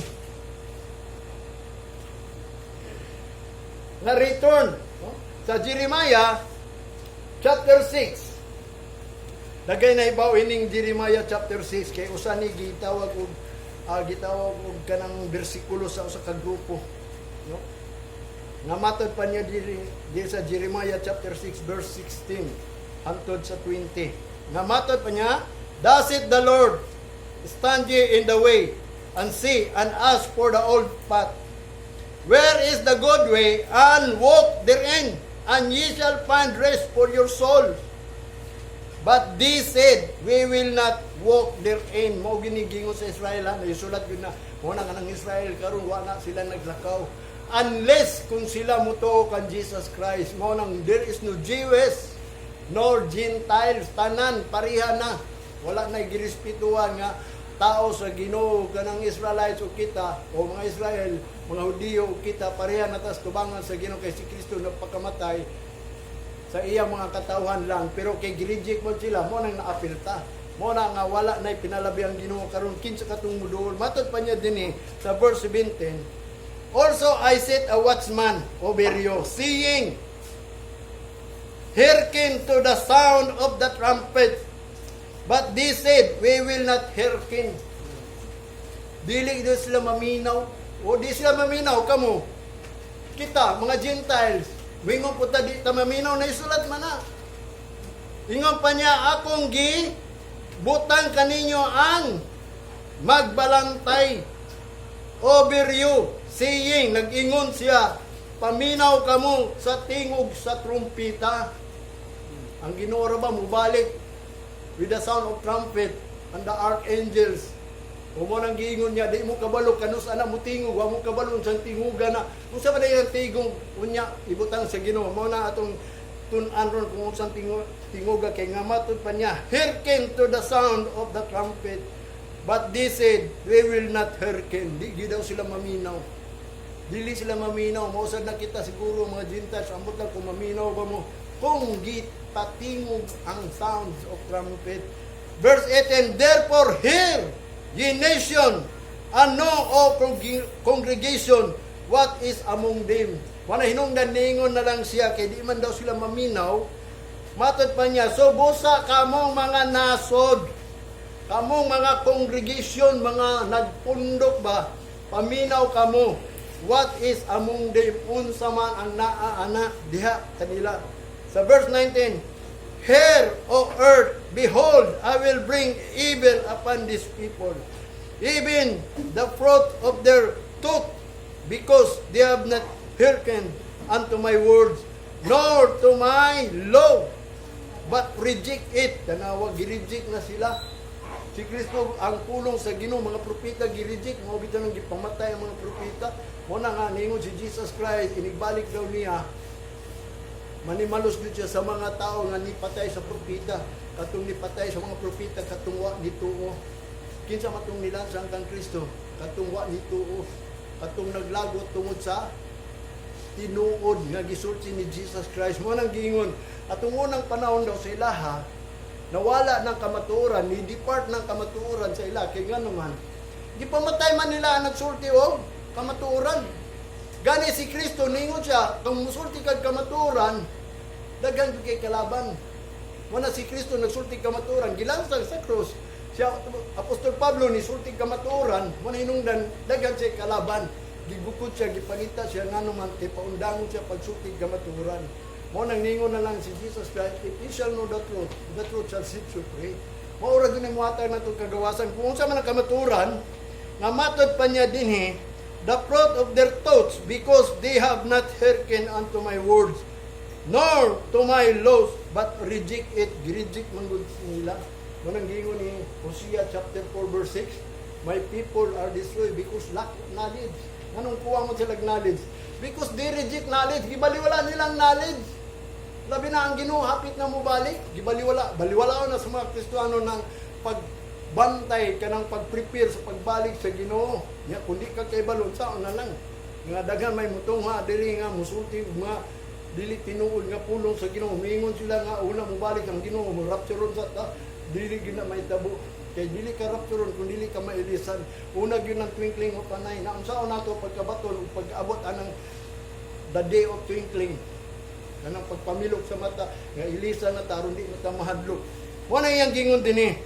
Na return sa Jeremiah chapter 6. Dagay na ibaw ining Jeremiah chapter 6 kay usa ni gitawag og kanang bersikulo sa usa ka grupo, no? Namatod pa niya diri sa Jeremiah chapter 6 verse 16 hangtod sa 20. Namatod pa niya, thus saith the Lord, stand ye in the way and see and ask for the old path. Where is the good way, and walk therein, and ye shall find rest for your souls. But they said, we will not walk therein. Mao ginigingon sa Israel, ha? Naisulat yun na, muna nga ng Israel, karon wala sila naglakaw. Unless kung sila mutuo kan Jesus Christ. Mao nang there is no Jews, nor Gentiles, tanan, pariha na. Wala na girespetuhan nga tao sa Ginoo kanang Israelites o kita o mga Israel, mga Hudiyo o kita pareha natas tubangan sa Ginoo kay si Kristo nagpakamatay sa iyang mga katawhan lang, pero kay gireject mo sila mo nang naapilta mo na nga wala na pinalabi ang Ginoo karon kinsa katong muduol. Matod pa niya dinhi sa verse 17, also I set a watchman over you, saying, hearken to the sound of the trumpet. But they said, we will not hearken. Dili do sila maminaw. O di sila maminaw, kamo. Kita, mga Gentiles, wingon po ta di ta maminaw na isulat man na. Ingon pa niya, akong butang kaninyo ang magbalantay over you, saying, nag-ingon siya, paminaw kamo sa tingog sa trumpita. Ang Ginoo ra ba mubalik with the sound of trumpet and the archangels. Umo nang giingon niya, di mo kabalo kanus ana mo tingog, wa mo kabalo sa tinguga na. Unsa man yung tigong unya ibutang sa Ginoo. Mao na atong tun-an ron kung unsang tinguga kay nga matod pa niya, hearken to the sound of the trumpet. But they said, we will not hearken. Di daw sila maminaw. Dili sila maminaw. Mausad na kita siguro mga Gentiles, ambot lang kung maminaw ba mo. Kung patingog ang sounds of trumpet. Verse 18, therefore hear, ye nation, and know, O congregation, what is among them. Wala hinungdan ningon na lang siya, kay di man daw sila maminaw. Matod pa niya, so busa kamong mga nasod, kamong mga congregation, mga nagpundok ba, paminaw kamo, what is among them, unsa man ang naa-ana diha kanila. Sa verse 19, hear, O earth, behold, I will bring evil upon these people, even the fruit of their tooth, because they have not hearkened unto my words, nor to my law, but reject it. Tanawag, gireject na sila. Si Kristo, ang pulong sa Ginoo, mga propeta, gireject. Mga bitan ng gipamatay ang mga propeta. Muna nga, ningon si Jesus Christ, inigbalik daw niya, manimalos din siya sa mga tao nga nipatay sa propeta, katong nipatay sa mga propeta, katungwa nituo. Kinsa matong nilansang kang Kristo, katungwa nituo, katong naglagot tungod sa tinuod nga gisulti ni Jesus Christ. Mo nang giingon, atong unang panahon daw sa ilaha, nawala ng kamatuoran, ni depart ng kamatuoran sa ila, kay nga naman, di pamatay man nila ang nagsulti o kamatuoran. Gani si Kristo, ningon siya, kung musulti kag kamaturan, dagan kay kalaban. Wala si Kristo nagsulti kamaturan, gilansang sa krus. Siya, Apostol Pablo, ni sulti kamaturan, wala hinungdan, dagan siya kalaban. Gibukod siya, gipangita siya, nga naman, paundangon siya pagsulti kamaturan. Mo nang ningon na lang si Jesus Christ, if you shall know the truth shall set you free. Maura din ang muhatag na itong kagawasan. Kung sa man ang kamaturan, nga matod pa niya din the fruit of their thoughts, because they have not hearkened unto my words, nor to my laws, but reject it. Gireject man gud nila. Manang gingon ni Hosea chapter 4 verse 6, my people are destroyed because lack of knowledge. Anong kuha mo sila knowledge? Because they reject knowledge. Gibaliwala nilang knowledge. Labi na ang Ginoo, hapit na mo balik. Gibaliwala. Baliwala na sa mga Kristiyano ng pagbantay ka ng pag-prepare sa pagbalik sa Ginoo. Ya, kundi ka kay balon sa na lang. Nga daghan may mutong ha diri nga musulti mga dili tinuod nga pulong sa Ginoo. Mingon sila nga una mo balik ang Ginoo, mo rapturon sa ta, dili gina mahitabo. Kay dili ka rapturon kung dili ka mailisan. Una gyud ang twinkling of an eye. Naunsaon nato pagkabaton ug pag-abot anang the day of twinkling. Kanang pagpamilok sa mata nga ilisan na taron di na ta mahadlok. Wala iyang gingon dinhi.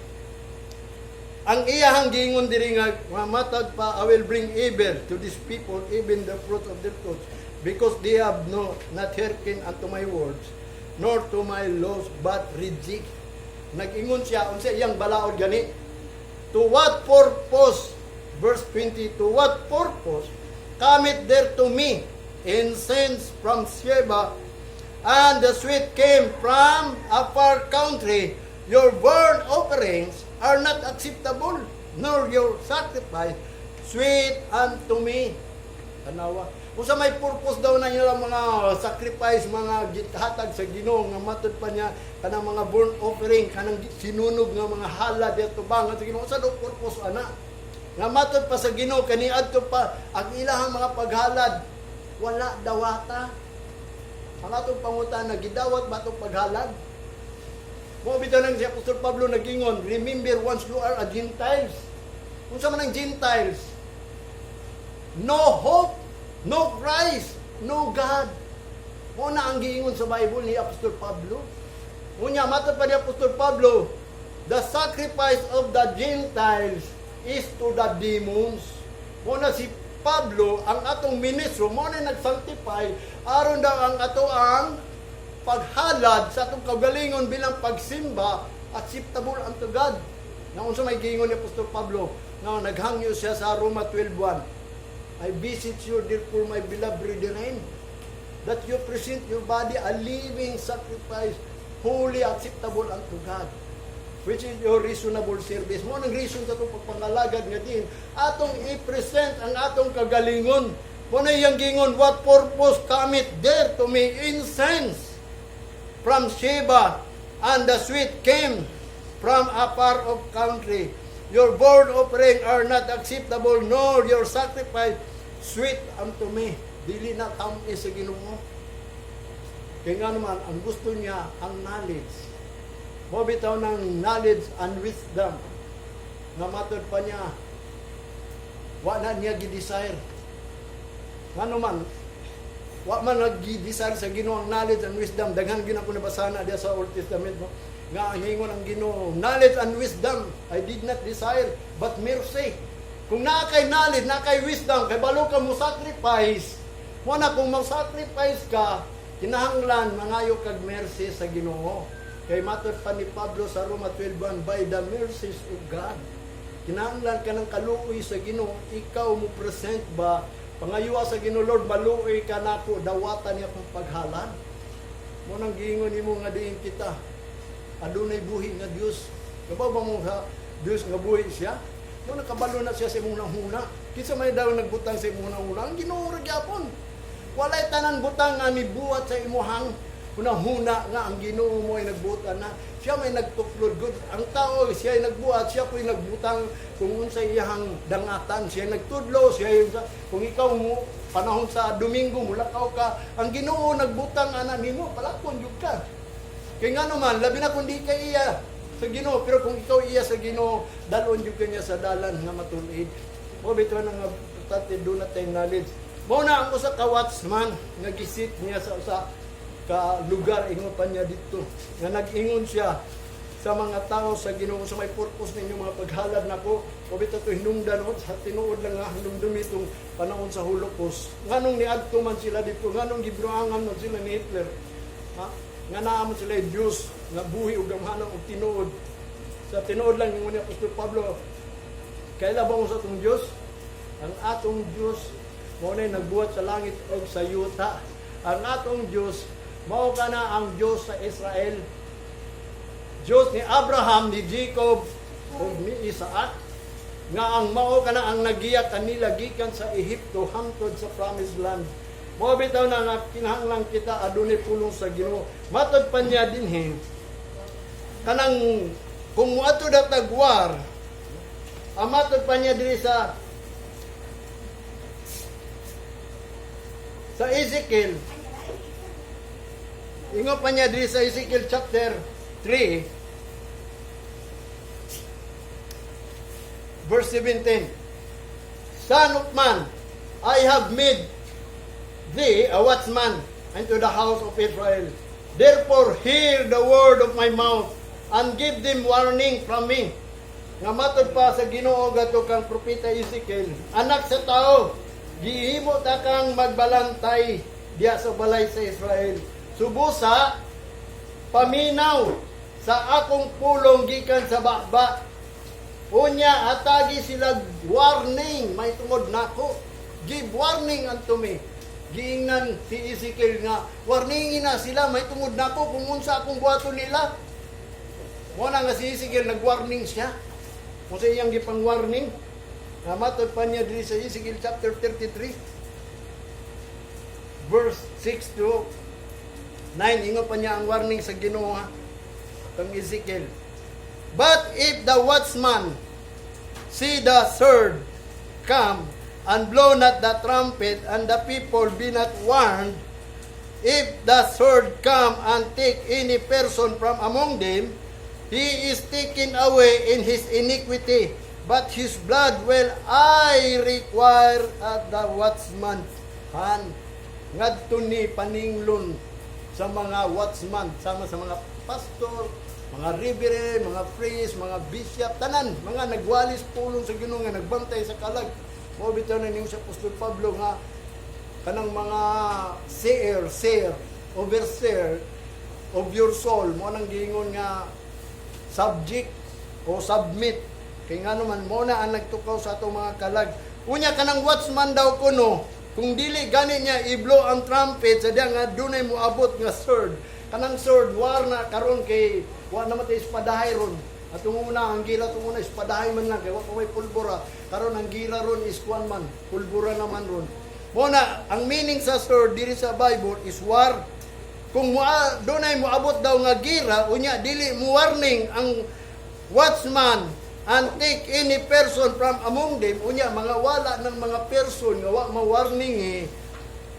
Ang iyahang gingon diri nga matag pa, I will bring evil to these people, even the fruit of their thoughts, because they have not hearkened unto my words, nor to my laws, but reject. Nag-ingon siya, unsa iyang balaod gani? To what purpose, verse 20, to what purpose cometh there to me incense from Sheba, and the sweet came from a far country? Your burnt offerings are not acceptable, nor your sacrifice sweet unto me. Tanawa. Kung sa may purpose daw na nila mga sacrifice, mga hatag sa Ginoo, nga matod pa niya, kanang mga burnt offering, kanang sinunog nga mga halad, dito bangat sa Ginoo, sa doon purpose, ana. Nga matod pa sa Ginoo, kaniadto pa, ang ilahang mga paghalad, wala dawata. Ang atong pangutan, nagidawat ba itong paghalad? Mo bitaw nang si Apostol Pablo nagingon, remember once you are a Gentiles. Kung sa man ang Gentiles, no hope, no Christ, no God. Mo na ang giingon sa Bible ni Apostol Pablo. Unya matod pa ni Apostol Pablo, the sacrifice of the Gentiles is to the demons. Mo na si Pablo, ang atong ministro, mo na nag-sanctify aron daw ang ato ang paghalad sa atong kagalingon bilang pagsimba acceptable unto God. Nga unsa may giingon ni Apostol Pablo, nga naghangyo siya sa Roma 12:1. I beseech you therefore, my beloved brethren, that you present your body a living sacrifice, holy, acceptable unto God, which is your reasonable service. Mo nang reason sa itong pagpangalagad nga din, atong i-present ang atong kagalingon. Mo na iyang gingon, what purpose cometh there to me incense from Sheba, and the sweet came from a far off country. Your burnt offering are not acceptable, nor your sacrifice sweet unto me. Dili na tamis sa Ginoo. Kaya nga naman, ang gusto niya, ang knowledge. Mo bitaw ng knowledge and wisdom. Nga matod pa niya, wala niya gi-desire. Nga naman, wa man nag-desire sa Ginoo ang knowledge and wisdom. Daghan gyud ako nabasa na diya sa Old Testament, no? Nga ang hingon ang Ginoo, knowledge and wisdom I did not desire, but mercy. Kung naa kay knowledge, naa kay wisdom, kay balo ka mo sacrifice, mo na kung mag-sacrifice ka, kinahanglan mangayo kag mercy sa Ginoo. Kay matod pa ni Pablo sa Roma 12:1, by the mercies of God. Kinahanglan ka ng kaluoy sa Ginoo, ikaw mo present ba pangayuwa sa Ginoo, Lord, maluoy ka nako, dawatan niya kong paghalad. Mo nang giingon nimo nga diin kita, adunay buhi nga Dios. Kabaw ba mo sa Dios nga buhi siya? Mo nakabalo na siya sa imong huna. Kinsa may daw nagbutang sa imong huna? Ang Ginoo ra gyapon. Walay tanan butang nga nibuhat sa imong huna nga ang Ginoo mo ay nagbutan na. Siya may nagtuklod good. Ang tao siya ay nagbuhat, siya po'y nagbutang kung unsa iyang dangatan, siya nagtudlo, siya kung ikaw mo panahon sa Domingo mulakaw ka, ang Ginoo nagbutang ana nimo, palakon jud ka. Kay nga naman, labi na kung di ka iya sa Ginoo, pero kung ikaw iya sa Ginoo, dalon jud kanya sa dalan nga matulid. Mo bitaw na nga tate do na tay knowledge. Mo na ang usa ka watchman nga gisit niya sa usa ka lugar, ingon pa niya dito nga nag-ingon siya sa mga tao sa Ginoo sa may purpose ninyo mga paghalad nako. O bitaw to hinungdan sa tinuod lang nga hinumdumi itong panahon sa Holocaust. Nganong niadto man sila dito, nganong gibruangan man sila ni Hitler, ha? Nga naamon sila Diyos nga buhi ug gamhanan og tinuod. Sa tinuod lang yung ni Apostol Pablo, kaila ba mo sa atong Diyos? Ang atong Diyos mao nay nagbuhat sa langit ug sa yuta. Ang atong Diyos mao kana ang Diyos sa Israel, Diyos ni Abraham, ni Jacob ug ni Isaac, nga ang mao kana ang nagiya kanila gikan sa Ehipto hangtod sa promised land. Mao bitaw na nga kinahanglan kita adunay pulong sa Ginoo. Matod pa niya dinhi kanang kung moadto da tagwar, amatod pa niya diri sa Ezekiel Ingo pa niya diri sa Ezekiel chapter 3, verse 17. Son of man, I have made thee a watchman unto the house of Israel. Therefore, hear the word of my mouth, and give them warning from me. Nga matod pa sa Ginoo gato kang propeta Ezekiel, anak sa tao, gihimo ta kang magbalantay diya sa balay sa Israel. Subusa, paminaw sa akong pulong gikan sa bakba. Unya, atagi sila warning, may tungod nako. Give warning unto me. Giingnan si Ezekiel nga, warningin na sila, may tungod nako kung unsa akong buhaton nila. Muna nga si Ezekiel, nag-warning siya. Kung sa iyang gipang-warning, matod pa niya dito sa Ezekiel chapter 33, verse 6 to 9, ingo pa niya ang warning sa Ginoo kang Ezekiel. But if the watchman see the sword come, and blow not the trumpet, and the people be not warned, if the sword come and take any person from among them, he is taken away in his iniquity, but his blood will I require at the watchman's hand. Ngadto ni paninglon sa mga watchman, sama sa mga pastor, mga reverend, mga priest, mga bishop, tanan, mga nagwalis pulong sa Ginoo nga nagbantay sa kalag. Mo bitaw na niyo sa Apostol Pablo nga kanang mga seer, overseer of your soul, mo nang giingon nga subject o submit. Kay nga naman mo na ang nagtukaw sa atong mga kalag. Unya kanang watchman daw kuno, kung dili gani niya i-blow ang trumpet, sadya nga dunay mo abot nga sword. Kanang sword war na karon kay wa na matay espadahay ron. At una ang gira tunguna espadahay man lang kay wa pa may pulbura. Karon ang gira ron is kuan man, pulbura naman ron. Muna ang meaning sa sword diri sa Bible is war. Kung dunay mo abot daw nga gira, unya dili mo warning ang watchman and take any person from among them, unya mga wala ng mga person nga wa ma-warning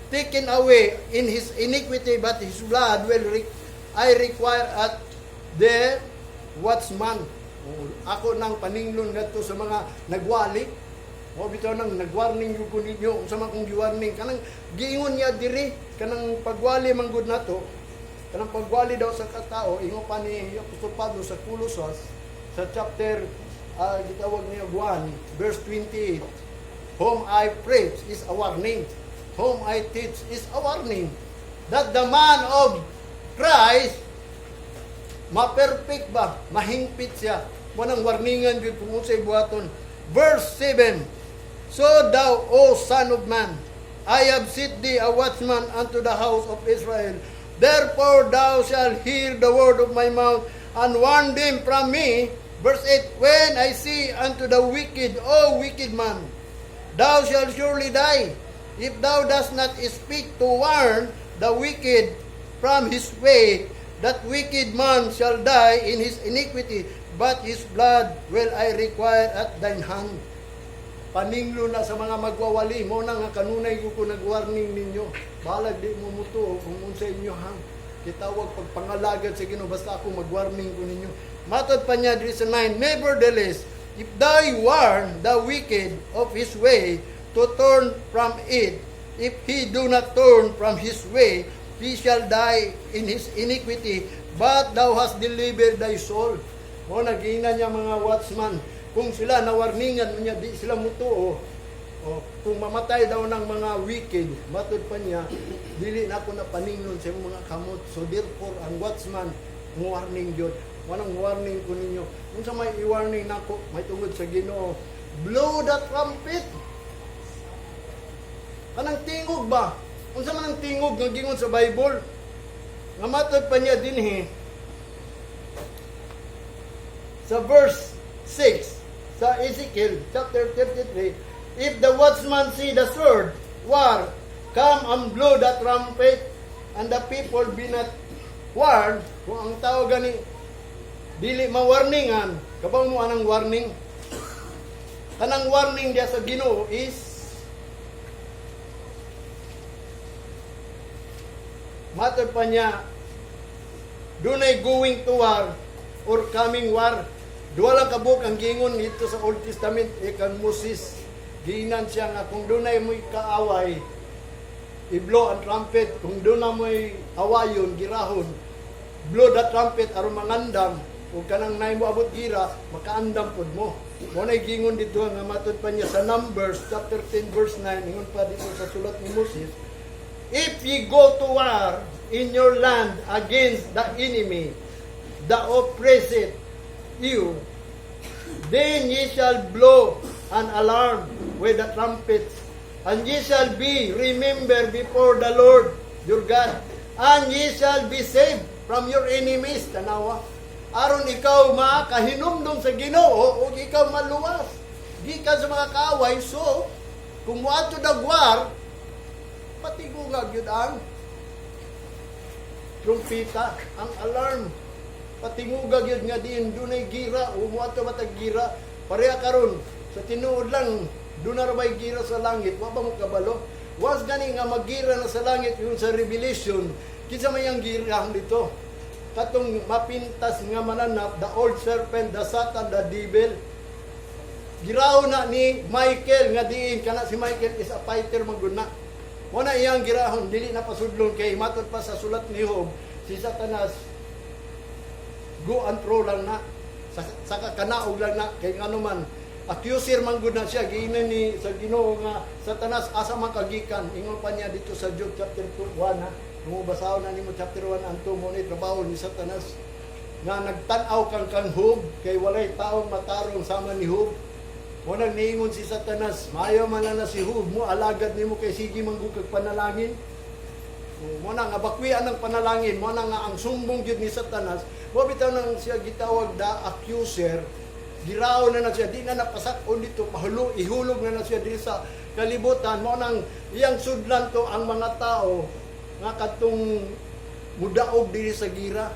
taken away in his iniquity, but his blood will I require at the watchman. Ako nang paninglon ngadto sa mga nagwali. O bitaw nang nagwarning yung ninyo, kung sa mga kong giwarning, kanang giingon niya diri, kanang pagwali manggod na to, kanang pagwali daw sa katao, ingo pa ni Apostol Pablo sa Colossus, sa chapter, gitawag niya 1, verse 28, whom I preach is a warning, whom I teach is a warning, that the man of Christ, ma-perfect ba, mahingpit siya, manang warningan yun kung unsay buhaton. Verse 7, so thou, O son of man, I have set thee a watchman unto the house of Israel. Therefore thou shalt hear the word of my mouth, and warn them from me. Verse 8, when I say unto the wicked, O wicked man, thou shalt surely die, if thou dost not speak to warn the wicked from his way, that wicked man shall die in his iniquity, but his blood will I require at thine hand. Paninglo na sa mga magwawali mo na nga kanunay ko nag-warning ninyo. Balag di mo muto kung unsa inyo hang. Kitawag pagpangalagad sa Ginoo basta ako mag-warning ko ninyo. Matod pa niya diri sa 9, nevertheless, if thou warn the wicked of his way to turn from it, if he do not turn from his way, he shall die in his iniquity, but thou hast delivered thy soul. O nagingnan niya mga watchman, kung sila nawarningan niya, di sila mutuo. O kung mamatay daw ng mga wicked, matod pa niya, dili na ako na paningnon sa mga kamot. So therefore, ang watchman, warning yun. Wanang warning ko ninyo. Kung sa may i-warning na ako, may tungod sa Ginoo, blow the trumpet. Kanang tingog ba? Kung sa man ang tingog nga gingon sa Bible, nga matod pa niya dinhi sa verse 6 sa Ezekiel chapter 33, if the watchman see the sword war come and blow the trumpet, and the people be not warned, kung ang tao gani dili mawarningan, kabaw mo anang warning? Kanang warning diya sa Ginoo is matod pa niya dunay going to war or coming war. Duha lang kabuk ang gingon dito sa Old Testament ikan Moses. Giinan siya nga kung dunay mo'y kaaway, i-blow ang trumpet. Kung dunay mo'y awayon, girahon, blow the trumpet aron mangandam. Kung kanang nay mo abot gira, makaandam pod mo. Mo nay gingon dito nga matud pa niya sa Numbers chapter 10 verse 9, ingon pa dito sa sulat ni Moses, if ye go to war in your land against the enemy, the oppressed you, then ye shall blow an alarm with the trumpets, and ye shall be remembered before the Lord your God, and ye shall be saved from your enemies. Tanawa, aron ikaw makahinumdum sa Ginoo o ikaw maluwas gikan sa mga kaaway. So kung moadto dagwar, patigungag yun ang trumpita, ang alarm, patingugag yun nga din dunay gira o moadto matag gira. Pareha karon sa tinuod lang doon na may gira sa langit, wa ba mo kabalo? Was gani nga magira na sa langit yung sa Revelation, kinsa may ang gira dito? Katong mapintas nga mananap, the old serpent, the Satan, the devil. Giraw na ni Michael nga diin, kana si Michael is a fighter maguna. Muna iyang girahon, dili na pasudlon kay matod pa sa sulat ni Job, si Satanas go and pro lang na, sa kakanaog lang na, kay ano man, accuser man gud na siya, giinan ni sa Ginoo nga Satanas asa man kagikan. Ingon pa niya dito sa Job chapter 1 ha. Kung basahon na nimo chapter 1 anto mo ni trabaho ni Satanas nga nagtan-aw kang Job kay walay taong matarong sama ni Job. Mo nang niingon si Satanas, maayo man na si Job mo alagad nimo kay sige manggukag panalangin. Mo na nga bakwian ng panalangin, mo na nga ang sumbong gyud ni Satanas. Mo bitaw nang siya gitawag da accuser. Giraw na siya, di na napasakon dito, ihulog na siya dito sa kalibutan. Mo nang iyang sudlan to ang mga tao nga katong mudaog diri sa gira.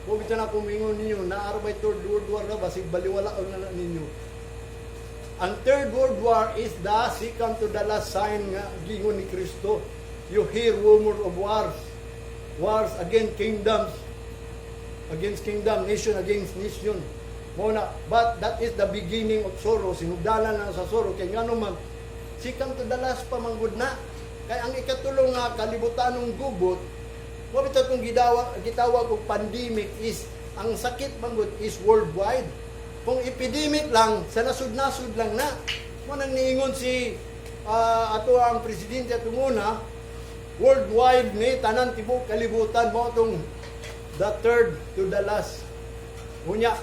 Mo bitaw na kumingon ninyo na arbay third world war na basig baliwala na ninyo. Ang third world war is the second to the last sign nga gingon ni Kristo. You hear rumor of wars against kingdoms, nation against nation. Muna, but that is the beginning of sorrow. Sinugdalan na sa sorrow. Kaya nga naman, sikang to the last pa manggod na. Kaya ang ikatulong nga kalibutan ng gubot, mabito itong gitawag og pandemic is, ang sakit manggod is worldwide. Kung epidemic lang, sa nasud-nasud lang na. Muna niingon si ato ang presidente at muna, worldwide ni tanan tibok kalibutan mo itong the third to the last. Unya,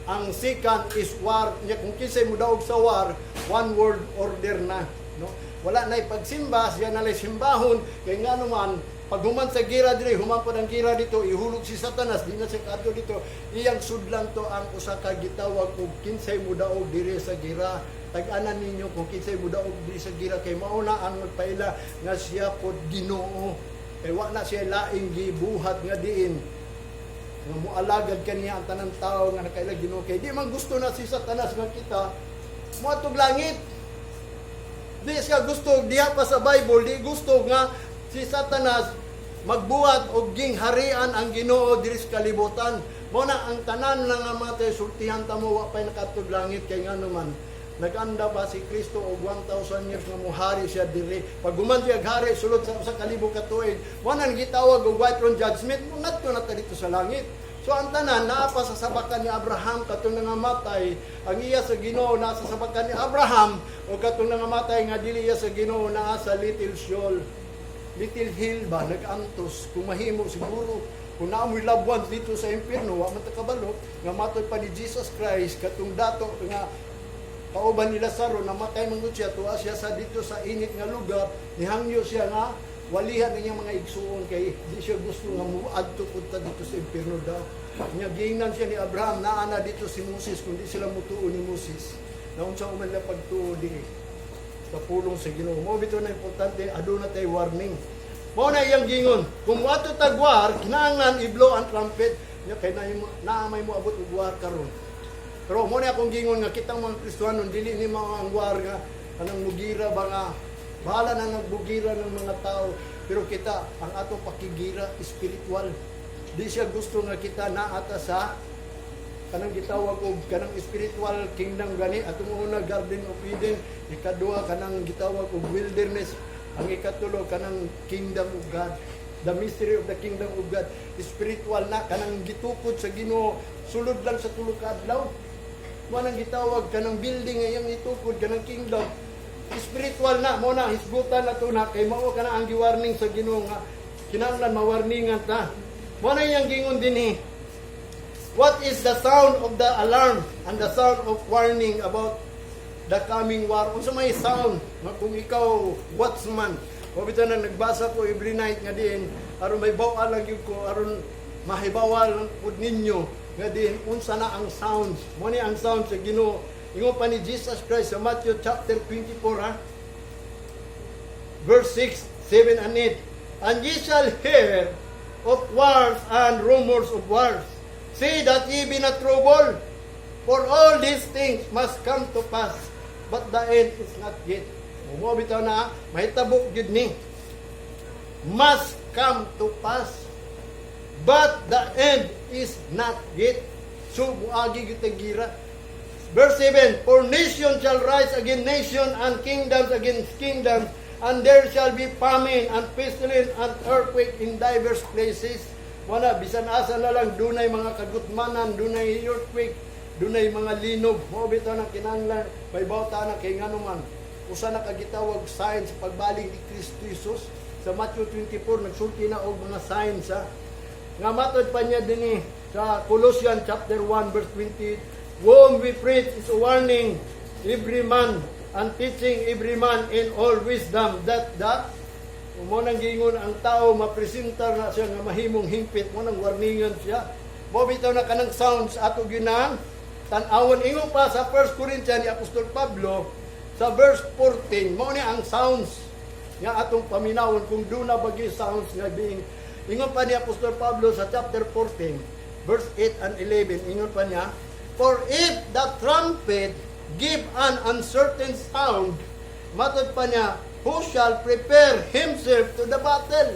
ang second is war. Kung kinsay mo daog sa war, one world order na. No? Wala na ipagsimba, siya na simbahon. Kaya nga naman, pag human sa gira dito, human pa ng gira dito, ihulog si Satanas, di na siya kato dito. Iyang sudlan to ang usa ka gitawag kung kinsay mo daog diri sa gira. Tag-anan ninyo kung kinsay mo daog diri sa gira. Kay mauna ang magpaila nga siya pod Ginoo. Kay wala siya laing gibuhat nga diin. Nga mualagad kaniya ang tanang tao nga nakailag Ginoo. Kay di man gusto na si Satanas nga kita moatog langit. Di siya gusto diha pa sa Bible, di gusto nga si Satanas magbuhat og gingharian ang Ginoo diri sa kalibutan. Mo na ang tanan nga matay sultihan ta mo wa pay nakatog langit. Kay nga naman naganda ba si Kristo og 1,000 years nga muhari siya diri. Pag guman siya hari sulod sa kalibo ka tuig, mo nang gitawag og white throne judgment, ngadto na ta dito sa langit. So ang tanan naa pa sa sabakan ni Abraham katong nangamatay, ang iya sa Ginoo nasa sabakan ni Abraham o katong nangamatay nga dili iya sa Ginoo naa sa little shoal. Little hill ba nagantos kung mahimo siguro kung naamoy labuan dito sa impierno wa man ta kabalo nga matod pa ni Jesus Christ katong dato nga kauban ni Lazaro namatay man gud siya tuwa siya sa dito sa init nga lugar nihangyo siya nga walihan niya mga igsuon kay di siya gusto nga muadto punta dito sa impierno daw. Nya giingnan siya ni Abraham naa na dito si Moses kundi sila mutuo ni Moses. Na unsa man la pagtuo di sa pulong sa Ginoo. Mo bitaw na importante aduna tay warning. Mao na iyang gingon, kung wato tagwar kinahanglan i-blow ang trumpet. Nya kay na may mo abot og war karon. Pero mo na akong gingon nga kitang mga Kristiyano dili ni mga ang war nga anang mugira ba nga bahala na nagbugira ng mga tao, pero kita ang atong pakigira spiritual. Di siya gusto nga kita naata sa kanang gitawag og kanang spiritual kingdom gani. Atong una Garden of Eden, ikaduha kanang gitawag og wilderness, ang ikatulo kanang kingdom of God. The mystery of the kingdom of God. Spiritual na kanang gitukod sa Ginoo, sulod lang sa tulo ka adlaw. Mo nang gitawag kanang building ngayong itukod kanang kingdom. Spiritual na mo na hisgutan na to na kay mao kana ang giwarning sa Ginoo nga kinahanglan mawarningan ta. Mo na yang gingon dinhi. What is the sound of the alarm and the sound of warning about the coming war? Unsa may sound nga kung ikaw watchman, o bitaw nang nagbasa ko every night nga din aron may bawal lang gyud ko aron mahibawal pud ninyo nga din unsa na ang sounds. Mo ni ang sound sa Ginoo. Ingon pa ni Jesus Christ sa Matthew chapter 24 verse 6, 7 and 8. And ye shall hear of wars and rumors of wars. See that ye be not troubled, for all these things must come to pass, but the end is not yet. Mo bitaw na mahitabok gid ni. Must come to pass, but the end is not yet. So muagi gyud gira. Verse 7, for nation shall rise against nation, and kingdoms against kingdoms, and there shall be famine, and pestilence, and earthquake in diverse places. Wala, bisan asa na lang, dunay mga kagutmanan, dunay earthquake, dunay mga linog. Mo bitaw na kinahanglan, may bawta na kay nganuman. Usa na kagitawag signs sa pagbalik ni Kristo Jesus. Sa Matthew 24, nagsulti na og mga signs ha. Nga matod pa niya din sa Colossians chapter 1 verse 28. Whom we preach is a warning every man and teaching every man in all wisdom, that mo nang gingon ang tao mapresentar na siya nga mahimong hingpit, mo nang warningan siya. Mo bitaw na kanang sounds ato ginang tan-awon. Ingon pa sa 1 Corinthians ni Apostol Pablo sa verse 14, mo ni ang sounds nga atong paminawon kung doon na bagi sounds nga being. Ingon pa ni Apostol Pablo sa chapter 14 verse 8 and 11, ingon pa niya, for if the trumpet give an uncertain sound, matod pa niya, who shall prepare himself to the battle?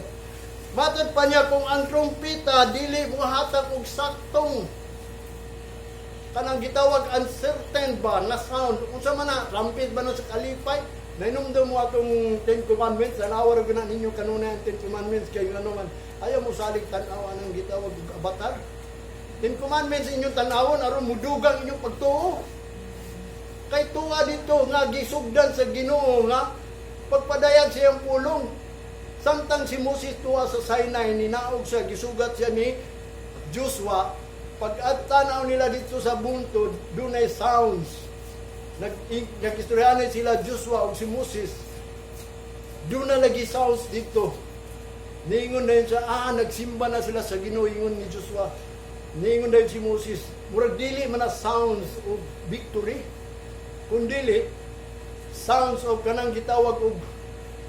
Matod pa niya, kung ang trumpeta dili mo hatag og saktong kanang gitawag uncertain ba na sound, unsa man na trumpet ba na sa kalipay, nainumdum mo atong 10 commandments, anawar ko na ninyo kanuna ang 10 commandments, kay ano man ayaw mo salig tan-awan ang gitawag og avatar. 10 commandments inyong tanawon aron mudugang inyong pagtuo. Kay tuwa dito nga gisugdan sa Ginoo nga pagpadayag siyang pulong. Samtang si Moses tuwa sa Sinai, ninaog siya, gisugat siya ni Joshua. Pag tanaw nila dito sa buntod, dunay sounds. Nag-istoryahan sila Joshua o si Moses. Doon na lagi sounds dito. Ningon na yun siya, nagsimba na sila sa Ginoo, ingon ni Joshua. Ningon dahil si Moses, murag dili man na sounds of victory, kundili sounds of kanang gitawag of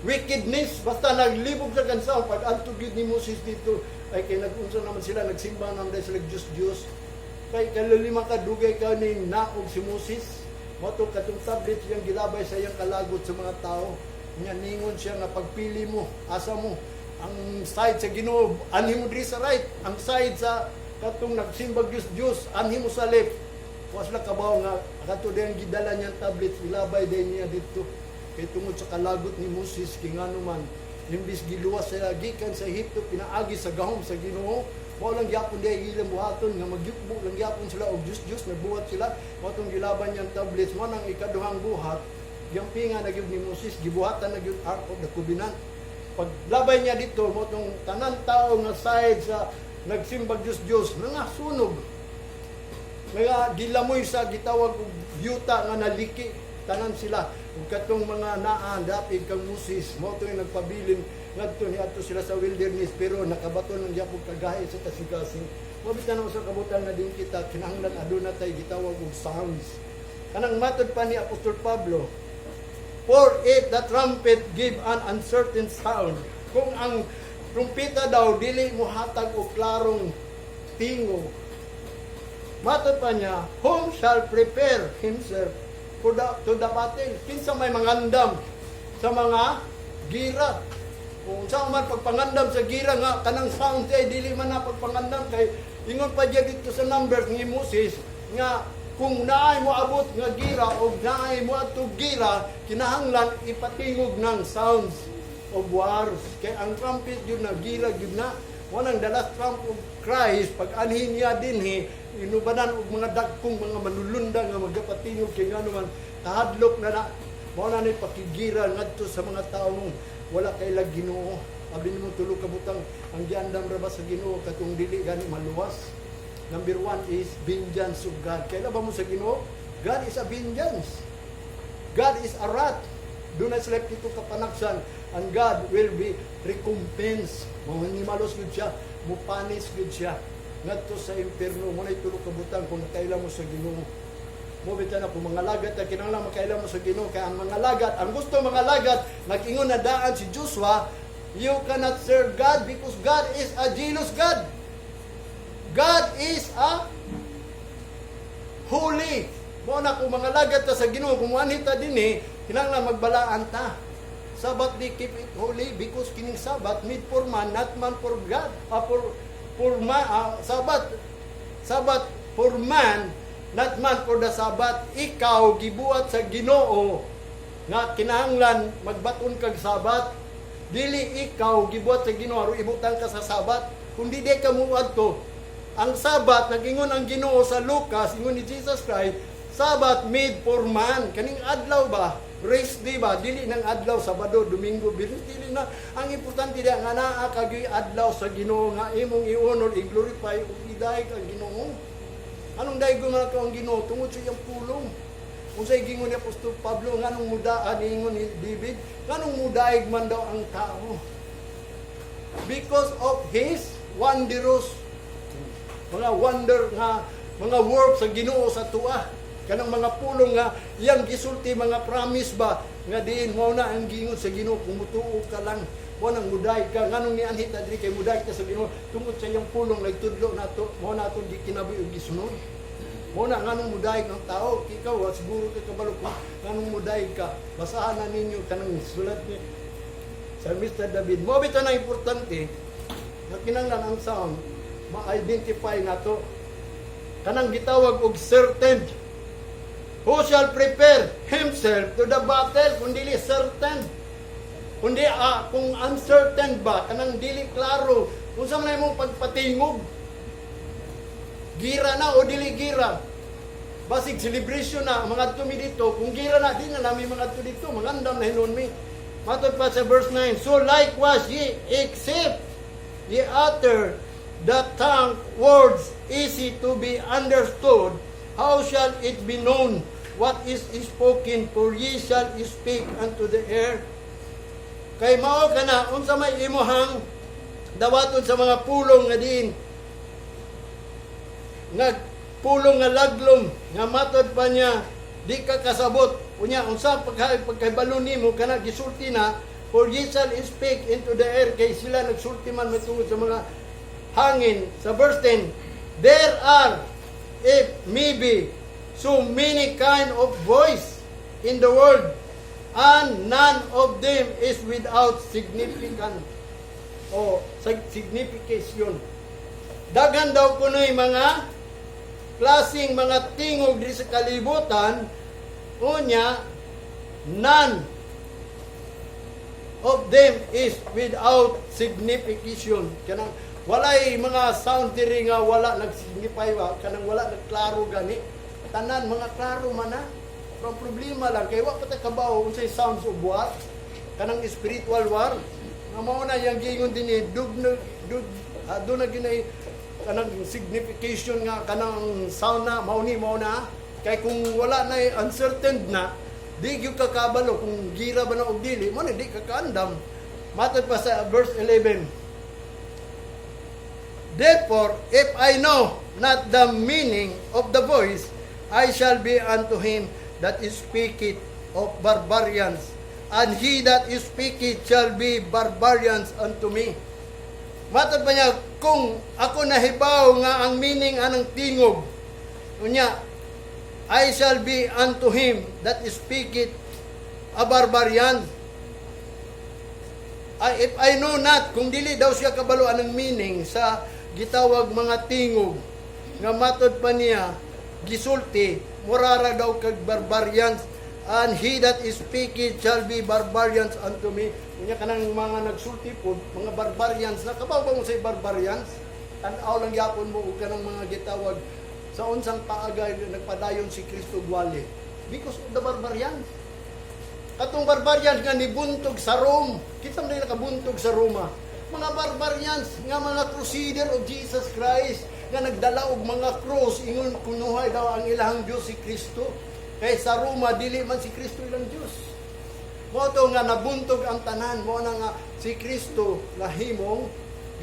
wickedness. Basta naglibog sa kansaon pag altugid ni Moses dito, ay kay nagunsa naman sila, nagsimba naman dahil sila Diyos. Kay kalalima ka dugay ka ni naog si Moses, mato katong tablet siyang gilabay sa iyang kalagot sa mga tao. Nya ningon siya nga pagpili mo, asa mo ang side sa Ginoo, anhi mo diri sa right, ang side sa katong nagsimbag Diyos, anhi mo sa left. Was lang kabaw nga kato din gidala niyang tablets, ilabay din niya dito. Kay tungod sa kalagot ni Moses, kingano man imbis giluwas sila gikan sa Ehipto, pinaagi sa gahom sa Ginoo. Mao lang gyapon diay ilang buhaton nga magyukbo lang gyapon sila og Diyos nagbuhat sila. Mao tong gilaban niyang tablets, mo nang ikaduhang buhat, yang pinga na gyud ni Moses, gibuhatan na gyud Ark of the Covenant. Paglabay niya dito, mo tong tanan tao nga side sa nagsimbag Diyos nga sunog. Mga gilamoy sa gitawag og yuta nga naliki, tanan sila. Ug katong mga naan dapit kang Moses, mo to yung nagpabilin ngadto ni adto sila sa wilderness, pero nakabaton ng gyapon kagahi sa kasigasing. Mabitan na sa kabutan na din kita, kinahanglan aduna tay gitawag og sounds. Kanang matod pa ni Apostol Pablo, for if the trumpet give an uncertain sound, kung ang trumpeta daw dili mo hatag og klarong tingo, matod pa niya, whom shall prepare himself to the battle? Kinsa may mangandam sa mga gira. Kung saan man pagpangandam sa gira nga, kanang sound ay dili man na pagpangandam kay ingon pa diya dito sa numbers ni Moses nga kung naay mo abot nga gira o naay mo atong gira, kinahanglan ipatingog ng sounds of wars. Kay ang trumpet yun na gira yun na, wanang the last trump of Christ, pag anhin niya dinhi, inubanan og mga dagkong mga manulunda nga magapatingog kay nga naman kahadlok na mo na ni pakigira ngadto sa mga taong wala kay lag Ginoo. Abi nimo tulo ka butang ang giandam ra ba sa Ginoo katong dili gani maluwas. Number 1 is vengeance of God. Kailan ba mo sa Ginoo? God is a vengeance. God is a wrath. Do not select ito kapanaksan and God will be recompense. Mangimalos gud siya, mo punish gud siya ngadto sa impierno. Mo na tulo ka butang kung kailan mo sa Ginoo. Mo bitan ako mga lagat na kinahanglan makailan mo sa Ginoo kay ang mga lagat, ang gusto mga lagat nag-ingon na daan si Joshua, you cannot serve God because God is a jealous God. God is a holy. Mo na ko mga lagat ta sa Ginoo kung anita dinhi, kinahanglan magbalaan ta. Sabat di keep it holy because kining Sabat made for man, not man for God. Sabat for man, not man for the Sabat. Ikaw gibuhat sa Ginoo nga kinahanglan magbaton kag Sabat. Dili ikaw gibuhat sa Ginoo aron ibutang ka sa Sabat. Kundi di ka muad to. Ang Sabat nagingon ang Ginoo sa Lucas, ingon ni Jesus Christ, Sabat made for man. Kaning adlaw ba? Rest day ba? Dili ng adlaw Sabado, Domingo, dili na. Ang importante diha nga naa kag adlaw sa Ginoo nga imong i-honor, i-glorify ug idaig ang Ginoo. Anong daigo man ka ang Ginoo tungod sa iyang pulong? Unsay gingon ni Apostol Pablo nganong mudaan ingon ni David, nganong mudaig man daw ang tao? Because of his wondrous mga wonder nga mga work sa Ginoo sa tuwa. Kanang mga pulong nga iyang gisulti mga promise ba nga diin mo na ang gingon sa Ginoo kung mutuo ka lang mo nang muday ka nganong ni anhit adri kay muday ka sa Ginoo tungod sa iyang pulong nagtudlo nato mo nato di kinabuhi og gisunod. Mo na nganong muday ang tao, ikaw siguro ka kabalo ko nganong muday ka. Basahan na ninyo kanang sulat ni Mr. David. Mo bitaw na importante nga kinahanglan ang sound ma-identify nato kanang gitawag og certain. Who shall prepare himself to the battle kung dili certain? Kundi kung uncertain ba, kanang dili klaro, kung saan na imong pagpatingog, gira na o dili gira. Basig celebration na, mga tumi dito, kung gira na, di na namin mga to dito, magandam na hinon mi. Matod pa sa verse 9, so likewise ye, except ye utter the tongue words easy to be understood, how shall it be known what is spoken? For ye shall speak unto the air. Kay mao kana unsa may imuhang dawaton sa mga pulong nga diin nga pulong nga laglom nga matod pa niya di ka kasabot unya unsa pagkahibalo nimo kana gisulti na, for ye shall speak into the air. Kay sila nagsulti man matungod sa mga hangin. Sa verse 10, there are, if maybe, so many kind of voice in the world, and none of them is without significance o signification. Daghan daw kunoy mga klaseng mga tingog di sa kalibutan, unya none of them is without signification. Kanang walay mga sound diri nga wala nagsignify ba, kanang wala nagklaro gani. Tanan mga klaro man na. Pero problema lang kay wa pa ta kabaw unsay sounds of war, kanang spiritual war. Nga mao na yang gingon dinhi do na ginay kanang signification nga kanang sound na mao na kay kung wala na uncertain na di gyud ka kabalo kung gira ba na og dili mo na di ka kaandam. Matod pa sa verse 11, therefore if I know not the meaning of the voice, I shall be unto him that speaketh of barbarians, and he that speaketh shall be barbarians unto me. Matod pa niya, kung ako nahibaw nga ang meaning anang tingog, unya, I shall be unto him that speaketh a barbarian, If I know not, kung dili daw siya kabalo anong meaning sa gitawag mga tingog, nga matod pa niya, gisulti, murara daw kag barbarians, and he that is speaking shall be barbarians unto me. Kunya kanang mga nagsulti po, mga barbarians, nakabaw ba mo sa barbarians? Tanaw lang yapon mo, o kanang mga gitawag, sa unsang paagay nagpadayon si Kristo gwali. Because of the barbarians. Katong barbarians nga nibuntog sa Rome. Kita mo na nakabuntog sa Roma. Mga barbarians nga mga crusader of Jesus Christ nga nagdala og mga cross ingon kunuhay daw ang ilahang Dios si Kristo. Kay sa Roma dili man si Kristo ilang Dios. Mo to nga nabuntog ang tanan mo na nga si Kristo nahimong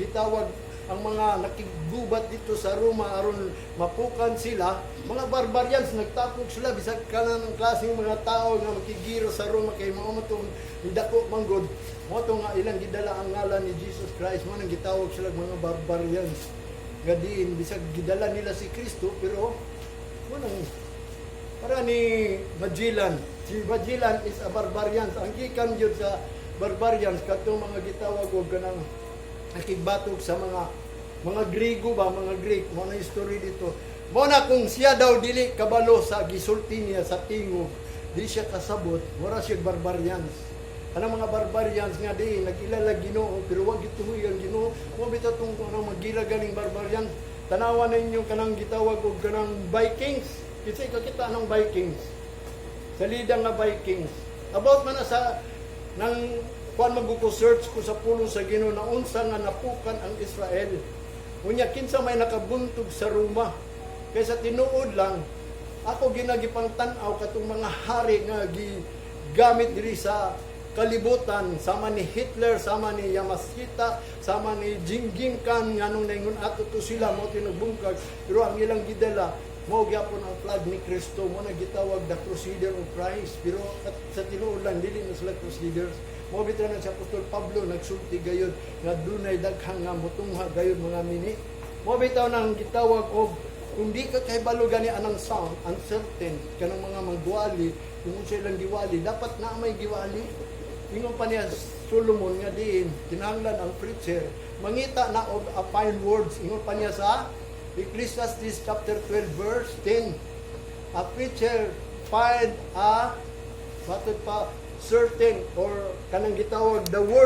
gitawag ang mga nakigubat dito sa Roma aron mapukan sila, mga barbarians nagtapok sila bisag kanan ng klaseng mga tao nga makigiro sa Roma kay mao mo tong dako manggod. Mo to nga ilang gidala ang ngalan ni Jesus Christ, mo nang gitawag sila mga barbarians. Gadiin bisag gidala nila si Kristo pero mo nang para ni Magellan. Si Magellan is a barbarians. Ang gikan gyud sa barbarians kadtong mga gitawag og kanang nakigbatog sa mga Griego ba, mga Greek, mo na history dito. Mo na kung siya daw dili kabalo sa gisulti niya sa tingog, di siya kasabot, wala siya barbarians. Anong mga barbarians nga di nagilala Ginoo pero wag gituhoy ang Ginoo. Mo bitaw tong anong magira ganing barbarian. Tanawan ninyo kanang gitawag og kanang Vikings. Kasi kita anong Vikings. Salida nga Vikings. About man na sa nang kuan magko-search ko sa pulo sa Ginoo na unsa nga napukan ang Israel. Unya kinsa may nakabuntog sa Roma. Kaysa tinuod lang ako ginagipang tan-aw katong mga hari nga gigamit diri sa kalibutan, sama ni Hitler, sama ni Yamashita, sama ni Genghis Khan nganong naingon ato to sila mo tinugbungkag pero ang ilang gidala mao gyapon ang flag ni Kristo, mo na gitawag the Crusader of Christ. Pero at sa tinuod lang dili na sila crusaders. Mo bitaw na si Apostol Pablo nagsulti gayud nga dunay daghang nga motungha gayud mga mini. Mo bitaw nang gitawag og kung di ka kay balo gani anang sound uncertain kanang mga magwali kung unsa ilang giwali dapat na may giwali. Ingon pa niya Solomon nga diin kinahanglan ang preacher mangita na og a fine words. Ingon pa niya sa Ecclesiastes chapter 12 verse 10. A preacher find a certain or kanang gitawag the word